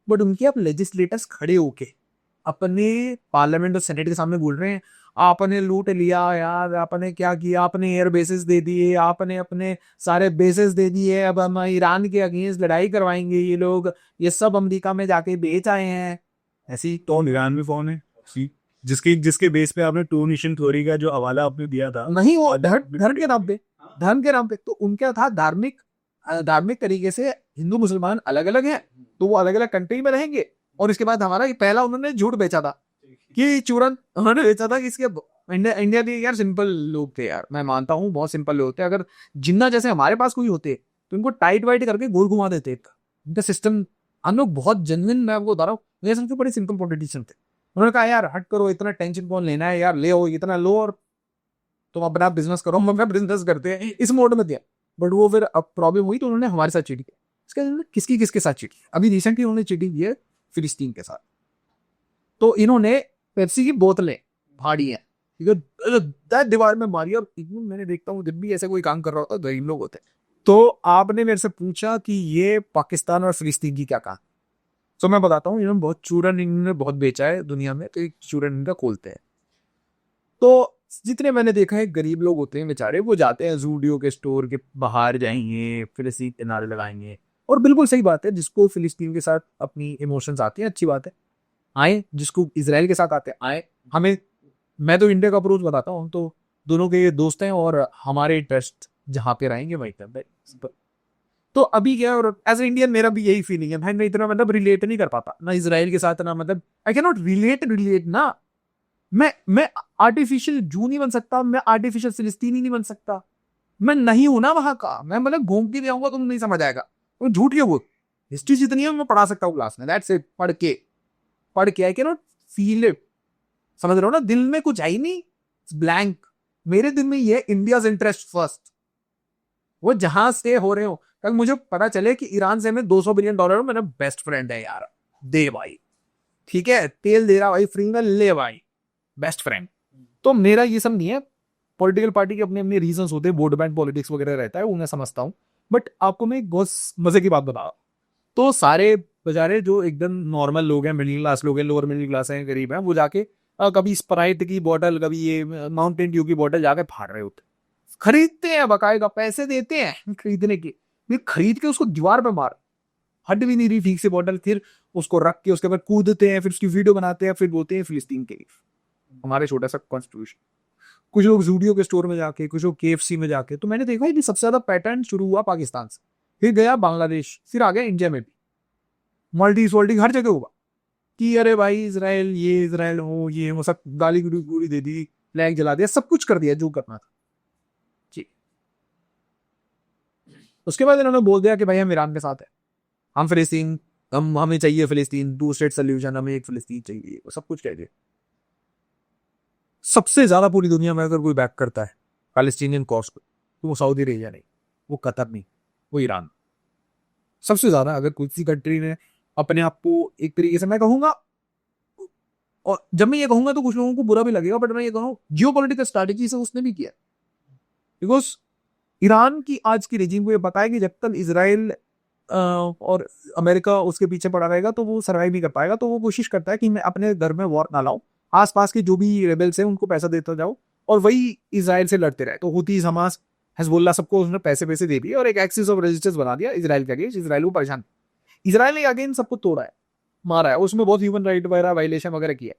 [SPEAKER 2] बट उनके अब लेजिस्लेटर्स खड़े होके अपने पार्लियामेंट और सेनेट के सामने बोल रहे हैं, आपने लूट लिया यार, आपने क्या किया, आपने एयर बेसिस दे दिए, आपने अपने सारे बेसिस दे दिए, अब हम ईरान के अगेंस्ट लड़ाई करवाएंगे, ये लोग ये सब अमेरिका में जाके बेच आए हैं। ऐसी
[SPEAKER 1] तो ईरान में कौन है जिसके बेस पे आपने टू नेशन थ्योरी का जो हवाला आपने दिया था,
[SPEAKER 2] नहीं, वो धर्म के नाम पे, धर्म के नाम पे। तो उनका था धार्मिक तरीके से हिंदू मुसलमान अलग अलग हैं, तो वो अलग अलग कंट्री में रहेंगे। और इसके बाद हमारा पहला उन्होंने झूठ बेचा था कि चूरन उन्होंने बेचा था कि इसके इंडिया के यार सिंपल लोग थे यार, मैं मानता हूँ बहुत सिंपल लोग थे। अगर जिन्ना जैसे हमारे पास कोई होते तो इनको टाइट वाइट करके गोल घुमा देते। इनका सिस्टम, हम लोग बहुत जेन्युइन, मैं आपको बता रहा हूँ, मुझे समझ बड़े सिंपल पॉलिटिशियन थे। उन्होंने कहा यार हट करो, इतना टेंशन कौन लेना है यार, ले हो इतना लो और तुम अपना बिजनेस करो, हम अपना बिजनेस करते हैं, इस मोड में दिया। बट वो फिर अब प्रॉब्लम हुई तो उन्होंने हमारे साथ चीटी की। इसके बाद किसके साथ चीटी, अभी रिसेंटली उन्होंने चीटी की है फिलिस्तीन के साथ। तो इन्होंने पेप्सी की बोतलें फाड़ी हैं, दीवार में मारी। और मैंने देखता हूँ जब भी ऐसे कोई काम कर रहा होता है इन लोग होते हैं। तो आपने मेरे से पूछा कि ये पाकिस्तान और फिलिस्तीन की क्या कहा, तो मैं बताता हूँ, इन्होंने बहुत चूरन इन्होंने बहुत बेचा है दुनिया में, तो एक चूरन इनका खोलते हैं। तो जितने मैंने देखा है गरीब लोग होते हैं बेचारे, वो जाते हैं जूडियो के स्टोर के बाहर जाएंगे, फिलिस्तीन के नारे लगाएंगे। और बिल्कुल सही बात है, जिसको फिलिस्तीन के साथ अपनी इमोशंस आती हैं अच्छी बात है, आए। जिसको इजराइल के साथ आते हैं आए। हमें, मैं तो इंडिया का अप्रोच बताता हूँ, तो दोनों के दोस्त हैं और हमारे इंटरेस्ट जहाँ पे रहेंगे वहीं पर। तो अभी क्या, और एज ए इंडियन मेरा भी यही फीलिंग है भाई, मैं इतना मतलब रिलेट नहीं कर पाता ना इजराइल के साथ, ना मतलब आई कैन नॉट रिलेट ना। मैं आर्टिफिशियल जू नहीं बन सकता, मैं आर्टिफिशियल फिलिस्तीनी नहीं बन सकता, मैं नहीं हूं ना वहां का। मैं मतलब घूम के भी आऊंगा तुम नहीं समझ आएगा, तो झूठ क्यों बोल। हिस्ट्री जितनी है मैं पढ़ा सकता हूँ क्लास में, दैट्स इट। पढ़ के I can not feel it, समझ रहे हो ना, दिल में कुछ है ही नहीं, ब्लैंक। मेरे दिल में ये इंडियाज इंटरेस्ट फर्स्ट, वो जहां से हो रहे हो। कल मुझे पता चले कि ईरान से हमें $200 बिलियन, मेरा बेस्ट फ्रेंड है यार, दे भाई, ठीक है, तेल दे रहा भाई फ्री में, ले भाई, बेस्ट फ्रेंड। तो मेरा ये सब नहीं है। पॉलिटिकल पार्टी के अपने अपने रीजंस होते हैं, वोट बैंक पॉलिटिक्स वगैरह रहता है, वो मैं समझता हूँ। बट आपको मैं एक बहुत मजे की बात बता, तो सारे बेचारे जो एकदम नॉर्मल लोग हैं, मिडिल क्लास लोग हैं, लोअर मिडिल क्लास हैं, गरीब हैं, वो जाके कभी स्प्राइट की बोतल, कभी ये माउंटेन ड्यू की बोतल जाके फाड़ रहे होते, खरीदते हैं, बकायदा पैसे देते हैं खरीदने के, फिर खरीद के उसको दीवार पे मार, हट भी नहीं रही ठीक से बोतल, फिर उसको रख के उसके बाद कूदते हैं, फिर उसकी वीडियो बनाते हैं, फिर बोलते हैं फिलिस्तीन के हमारे छोटा सा कॉन्स्टिट्यूशन। कुछ लोग जूडियो के स्टोर में जाके, कुछ लोग KFC में जाके। तो मैंने देखा ये सबसे ज्यादा पैटर्न शुरू हुआ पाकिस्तान से, फिर गया बांग्लादेश, फिर आ गया इंडिया में भी, मल्टीज वोल्टीज हर जगह हुआ कि अरे भाई इजराइल, ये इजराइल हो, ये वो, सब गाली गुड़ी दे दी, फ्लैग जला दिया, सब कुछ कर दिया जो करना था जी। उसके बाद इन्होंने बोल दिया कि भाई हम ईरान के साथ है, हम फिलिस्तीन, हमें चाहिए फिलिस्तीन, 2 स्टेट सोल्यूशन, हमें एक फिलिस्तीन चाहिए, वो सब कुछ कह दिया। सबसे ज्यादा पूरी दुनिया में अगर कोई बैक करता है पैलेस्टीनियन कॉज को, तो वो सऊदी अरेबिया नहीं, वो कतर नहीं, वो ईरान। सबसे ज्यादा अगर किसी कंट्री ने अपने आप को एक तरीके से, मैं कहूंगा, और जब मैं ये कहूंगा तो कुछ लोगों को बुरा भी लगेगा, बट मैं ये कहूँ जियो पॉलिटिकल स्ट्रैटेजी से उसने भी किया। बिकॉज ईरान की आज की रेजिम को ये पता है कि जब तक इजराइल और अमेरिका उसके पीछे पड़ा रहेगा तो वो सर्वाइव नहीं कर पाएगा। तो वो कोशिश करता है कि मैं अपने घर में वॉर ना लाऊं, आसपास के जो भी रेबल्स हैं उनको पैसा देता जाओ और वही इजराइल से लड़ते रहे। तो हुतीज, हमास, हिजबुल्लाह, सबको उसने पैसे दे दिए और एक एक्सिस ऑफ रेजिस्टेंस बना दिया इजराइल के अगेंस्ट। इजराइल को परेशान, इजराइल ने अगेंस्ट सबको तोड़ा है, मारा है, उसमें बहुत ह्यूमन राइट वगैरह वायलेशन वगैरह किया है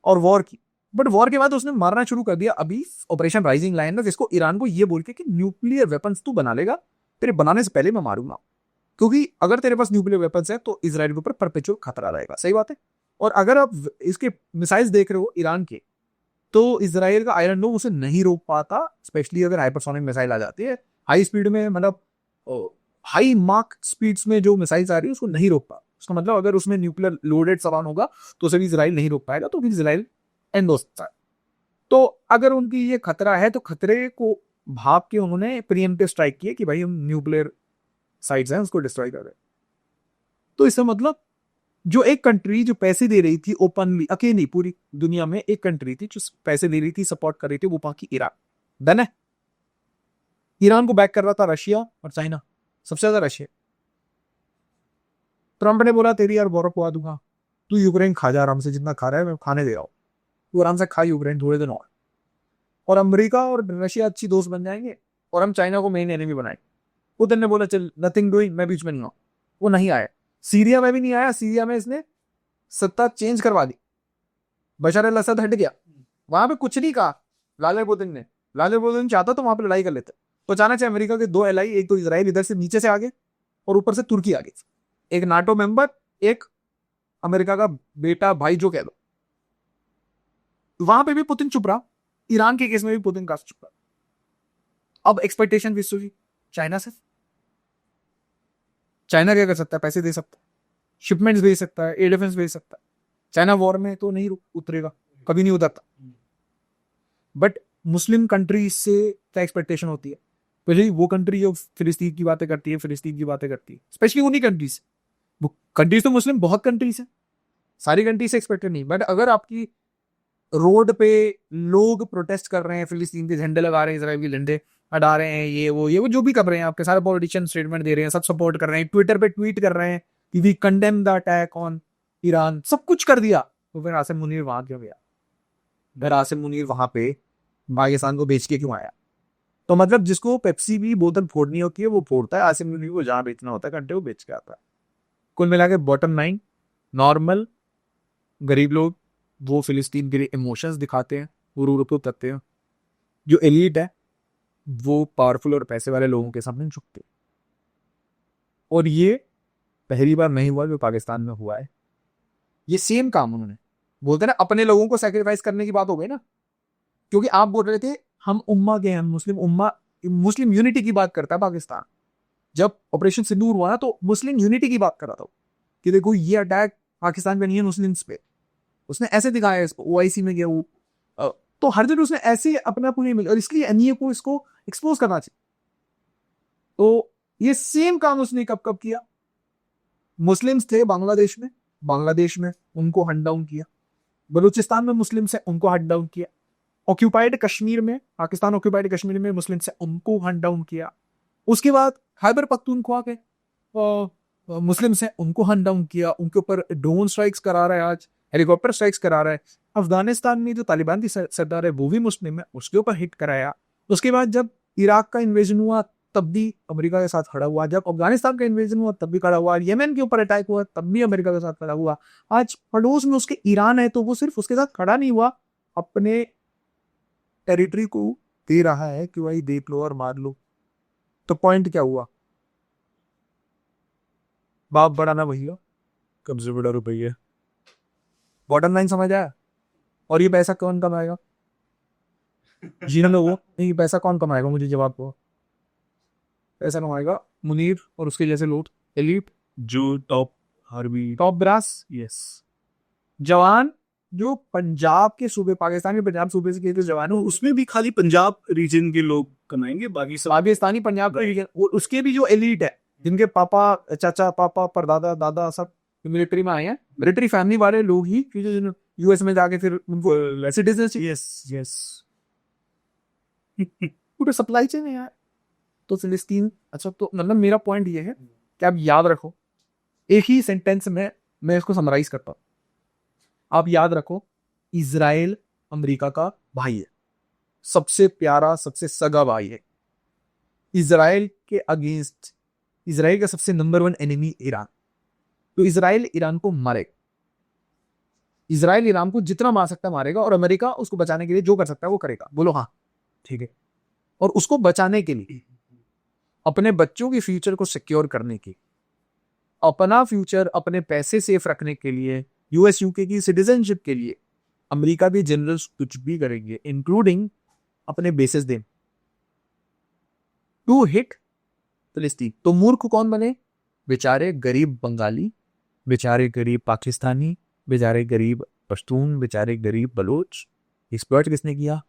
[SPEAKER 2] और वॉर की। बट वॉर के बाद उसने मारना शुरू कर दिया। अभी ऑपरेशन राइजिंग लायन, जिसको ईरान को ये बोल के कि न्यूक्लियर वेपन्स तू बना लेगा, तेरे बनाने से पहले मैं मारूंगा, क्योंकि अगर तेरे पास न्यूक्लियर वेपन्स है तो इजराइल के ऊपर परपेचुअल खतरा रहेगा। सही बात है। और अगर आप इसके मिसाइल्स देख रहे हो ईरान के, तो इजराइल का आयरन डोम उसे नहीं रोक पाता, स्पेशली अगर हाइपरसोनिक मिसाइल आ जाती है हाई स्पीड में, मतलब हाई मार्क स्पीड्स में जो मिसाइल्स आ रही है उसको नहीं रोक पा। उसका मतलब अगर उसमें न्यूक्लियर लोडेड सामान होगा तो उसे भी इजराइल नहीं रोक पाएगा, तो फिर इजराइल एंड हो सकता है। तो अगर उनकी ये खतरा है तो खतरे को भाप के उन्होंने प्रीएम्प्टिव स्ट्राइक किए कि भाई हम न्यूक्लियर साइट्स हैं उसको डिस्ट्रॉय कर रहे हैं। तो इसका मतलब जो एक कंट्री जो पैसे दे रही थी ओपनली, अकेली पूरी दुनिया में एक कंट्री थी जो पैसे दे रही थी, सपोर्ट कर रही थी, वो बाकी ईरान। डन है। ईरान को बैक कर रहा था रशिया और चाइना, सबसे ज्यादा रशिया। ट्रंप ने बोला तेरी यार वॉर पवा दूंगा, तू यूक्रेन खा जा आराम से, जितना खा रहा है मैं खाने दे रहा हूं, तू आराम से खा यूक्रेन थोड़े दिन और अमेरिका और रशिया अच्छी दोस्त बन जाएंगे और हम चाइना को मेन एनिमी बनाएंगे। पुतिन ने बोला चल नथिंग डूइंग, मैं बीच में नहीं आऊं। वो नहीं आया। सीरिया में भी नहीं आया। सीरिया में इसने सत्ता चेंज करवा दी, बशर अल असद हट गया, वहां पे कुछ नहीं कहा व्लादिमीर पुतिन ने। व्लादिमीर पुतिन चाहता तो वहां पे लड़ाई कर लेते। तो अचानक से अमेरिका के दो एलाई, एक तो इजराइल इधर से नीचे से आगे और ऊपर से तुर्की आगे, एक नाटो मेंबर, एक अमेरिका का बेटा भाई जो कह दो। वहां पे भी पुतिन चुप रहा। ईरान के केस में भी पुतिन काफी चुप रहा। अब एक्सपेक्टेशन विश्व की चाइना से। चाइना क्या कर सकता है? पैसे दे सकता है, शिपमेंट्स भेज सकता है, एयर डिफेंस भेज सकता है। चाइना वॉर में तो नहीं उतरेगा, कभी नहीं उतरता। बट मुस्लिम कंट्रीज से क्या एक्सपेक्टेशन होती है? पहले वो कंट्री जो फिलिस्तीन की बातें करती है, फिलिस्तीन की बातें करती है, स्पेशली उन्हीं कंट्रीज। वो कंट्रीज तो मुस्लिम बहुत कंट्रीज है, सारी कंट्रीज से एक्सपेक्टेड नहीं। बट अगर आपकी रोड पे लोग प्रोटेस्ट कर रहे हैं, फिलिस्तीन के झंडे लगा रहे हैं, इजराइल के झंडे हटा रहे हैं, ये वो जो भी कर रहे हैं, आपके सारे पॉलिटिशियन स्टेटमेंट दे रहे हैं, सब सपोर्ट कर रहे हैं, ट्विटर पे ट्वीट कर रहे हैं कि we condemn the attack on Iran, सब कुछ कर दिया, तो फिर आसिम मुनीर वहां क्यों गया? फिर आसिम मुनीर वहां पे पाकिस्तान को बेच के क्यों आया? तो मतलब जिसको पेप्सी भी बोतल फोड़नी होती है वो फोड़ता है, आसिम मुनीर को जहां बेचना होता है घंटे वो बेच के आता है। कुल मिला के बॉटम लाइन, नॉर्मल गरीब लोग वो फिलिस्तीन के लिए इमोशंस दिखाते हैं, वो रो रो करते हैं। जो एलीट है वो पावरफुल और पैसे वाले लोगों के सामने झुकते हैं। और ये पहली बार नहीं हुआ जो पाकिस्तान में हुआ है। ये सेम काम उन्होंने, बोलते ना अपने लोगों को सैक्रिफाइस करने की बात हो गई ना, क्योंकि आप बोल रहे थे हम उम्मा के हैं, मुस्लिम उम्मा, मुस्लिम यूनिटी की बात करता है पाकिस्तान। जब ऑपरेशन सिंदूर हुआ ना तो मुस्लिम यूनिटी की बात कर रहा था कि देखो ये अटैक पाकिस्तान पे नहीं है, मुस्लिम्स पे। उसने ऐसे दिखाया इसको, ओआईसी में गया वो, तो हर जगह उसने ऐसे अपना पूरी मिल, और इसलिए एनईए को इसको एक्सपोज करना चाहिए। तो ये सेम काम उसने कब कब किया? मुस्लिम्स थे बांग्लादेश में उनको हट डाउन किया, बलूचिस्तान में मुस्लिम्स है उनको हट डाउन किया, ऑक्यूपाइड कश्मीर में, पाकिस्तान ऑक्यूपाइड कश्मीर में मुस्लिम्स है उनको हट डाउन किया। उसके बाद खैबर पख्तूनख्वा के मुस्लिम्स हैं उनको हट डाउन किया, उनके ऊपर ड्रोन स्ट्राइक्स करा रहा है, आज हेलीकॉप्टर स्ट्राइक्स करा रहा है। अफगानिस्तान में जो तालिबान की सरदार है वो भी मुस्लिम है, उसके ऊपर हिट कराया। उसके बाद जब इराक का इन्वेजन हुआ तब भी अमेरिका के साथ खड़ा हुआ, जब अफगानिस्तान का इन्वेजन हुआ तब भी खड़ा हुआ, येमेन के ऊपर अटैक हुआ तब भी अमेरिका के साथ खड़ा हुआ। आज पड़ोस में उसके ईरान है तो वो सिर्फ उसके साथ खड़ा नहीं हुआ, अपने टेरिटरी को दे रहा है कि भाई देख लो और मार लो। तो पॉइंट क्या हुआ? बाप बड़ा ना भैया,
[SPEAKER 1] कब्जे बड़ा रुपया।
[SPEAKER 2] बॉटम लाइन समझ आया? और ये पैसा कौन कमाएगा? जीना लोगों नहीं, पैसा कौन कमाएगा? मुझे जवाब दो। पैसा कमाएगा मुनीर और उसके जैसे लोग, एलीट,
[SPEAKER 1] जो top army,
[SPEAKER 2] top brass,
[SPEAKER 1] yes,
[SPEAKER 2] जवान जो पंजाब के सूबे, पाकिस्तान के पंजाब सूबे से के जवान हो,
[SPEAKER 1] उसमें भी खाली पंजाब रीजन के लोग कमाएंगे, बाकी सब
[SPEAKER 2] पाकिस्तानी पंजाब का region, उसके भी जो एलीट है, जिनके पापा, चाचा, पापा, परदादा, दादा सब मिलिट्री में आए हैं, मिलिट्री फैमिली वाले लोग ही जो यूएस में जाके फिर उनको सिटीजनशिप,
[SPEAKER 1] यस यस।
[SPEAKER 2] पूरे सप्लाई चेन है यार। तो फिलिस्तीन, अच्छा तो मतलब मेरा पॉइंट ये है कि आप याद रखो, एक ही सेंटेंस में मैं इसको समराइज करता हूं। आप याद रखो, इजराइल अमेरिका का भाई है, सबसे प्यारा, सबसे सगा भाई है। इजराइल के अगेंस्ट, इजराइल का सबसे नंबर 1 एनिमी ईरान। तो इजराइल ईरान को मारेगा, इजराइल ईरान को जितना मार सकता है मारेगा, और अमेरिका उसको बचाने के लिए जो कर सकता है वो करेगा। बोलो हाँ, ठीक है। और उसको बचाने के लिए, अपने बच्चों के फ्यूचर को सिक्योर करने के, अपना फ्यूचर, अपने पैसे सेफ रखने के लिए, यूएस यूके की सिटीजनशिप के लिए अमेरिका के जनरल्स कुछ भी करेंगे, इंक्लूडिंग अपने बेसिस दें टू हिट फिलिस्तीन। तो मूर्ख कौन बने? बेचारे गरीब बंगाली बेचारे गरीब पाकिस्तानी, बेचारे गरीब पश्तून, बेचारे गरीब बलोच, एक्सप्लॉइट किसने किया?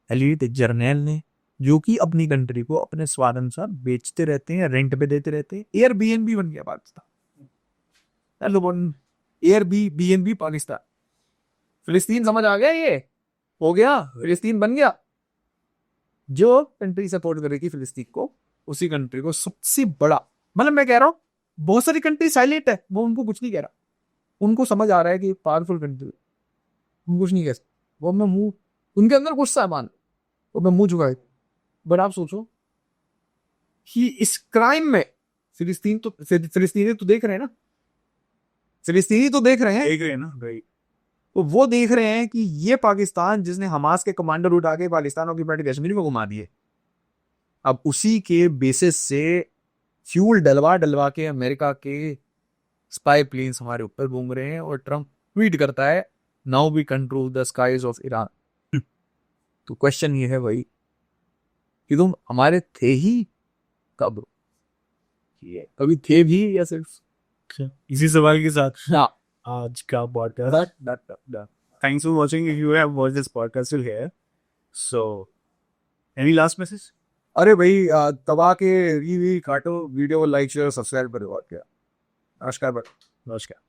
[SPEAKER 2] एलिट जर्नैल ने, जो कि अपनी कंट्री को अपने स्वाद अनुसार बेचते रहते हैं, रेंट पे देते रहते हैं। एयरबीएनबी बन गया पाकिस्तान। एयरबीएनबी पाकिस्तान। फिलिस्तीन समझ आ गया? ये हो गया, फिलिस्तीन बन गया। जो कंट्री सपोर्ट करेगी फिलिस्तीन को, उसी कंट्री को सबसे बड़ा, मतलब मैं कह रहा हूं बहुत सारी कंट्री साइलेंट है, वो उनको कुछ नहीं कह रहा, उनको समझ आ रहा है कि पावरफुल कंट्री, उनको कुछ नहीं कह सकते, वो मैं मुंह, उनके अंदर गुस्सा है मान, वो मैं मुंह झुकाए। बट आप सोचो कि इस क्राइम में फिलिस्तीनी तो देख रहे हैं ना, फिलिस्तीनी तो देख रहे हैं,
[SPEAKER 1] देख रहे हैं ना भाई।
[SPEAKER 2] तो वो देख रहे हैं कि ये पाकिस्तान जिसने हमास के कमांडर उठा के पाकिस्तान ऑक्यूपाइड कश्मीर में घुमा दिए, अब उसी के बेसिस से फ्यूल डलवा डलवा के अमेरिका के स्पाई प्लेन्स हमारे ऊपर घूम रहे हैं, और ट्रम्प ट्वीट करता है now we control the skies of Iran. तो क्वेश्चन ये है भाई कि तुम हमारे थे ही कब? कभी थे भी या सिर्फ
[SPEAKER 1] इसी सवाल के साथ
[SPEAKER 2] हाँ
[SPEAKER 1] आज का podcast. Thanks for watching. If you have watched this podcast till here, so any last message?
[SPEAKER 2] अरे भाई दबा के री काटो वीडियो, लाइक शेयर सब्सक्राइब करो, और क्या। नमस्कार भाई।
[SPEAKER 1] नमस्कार।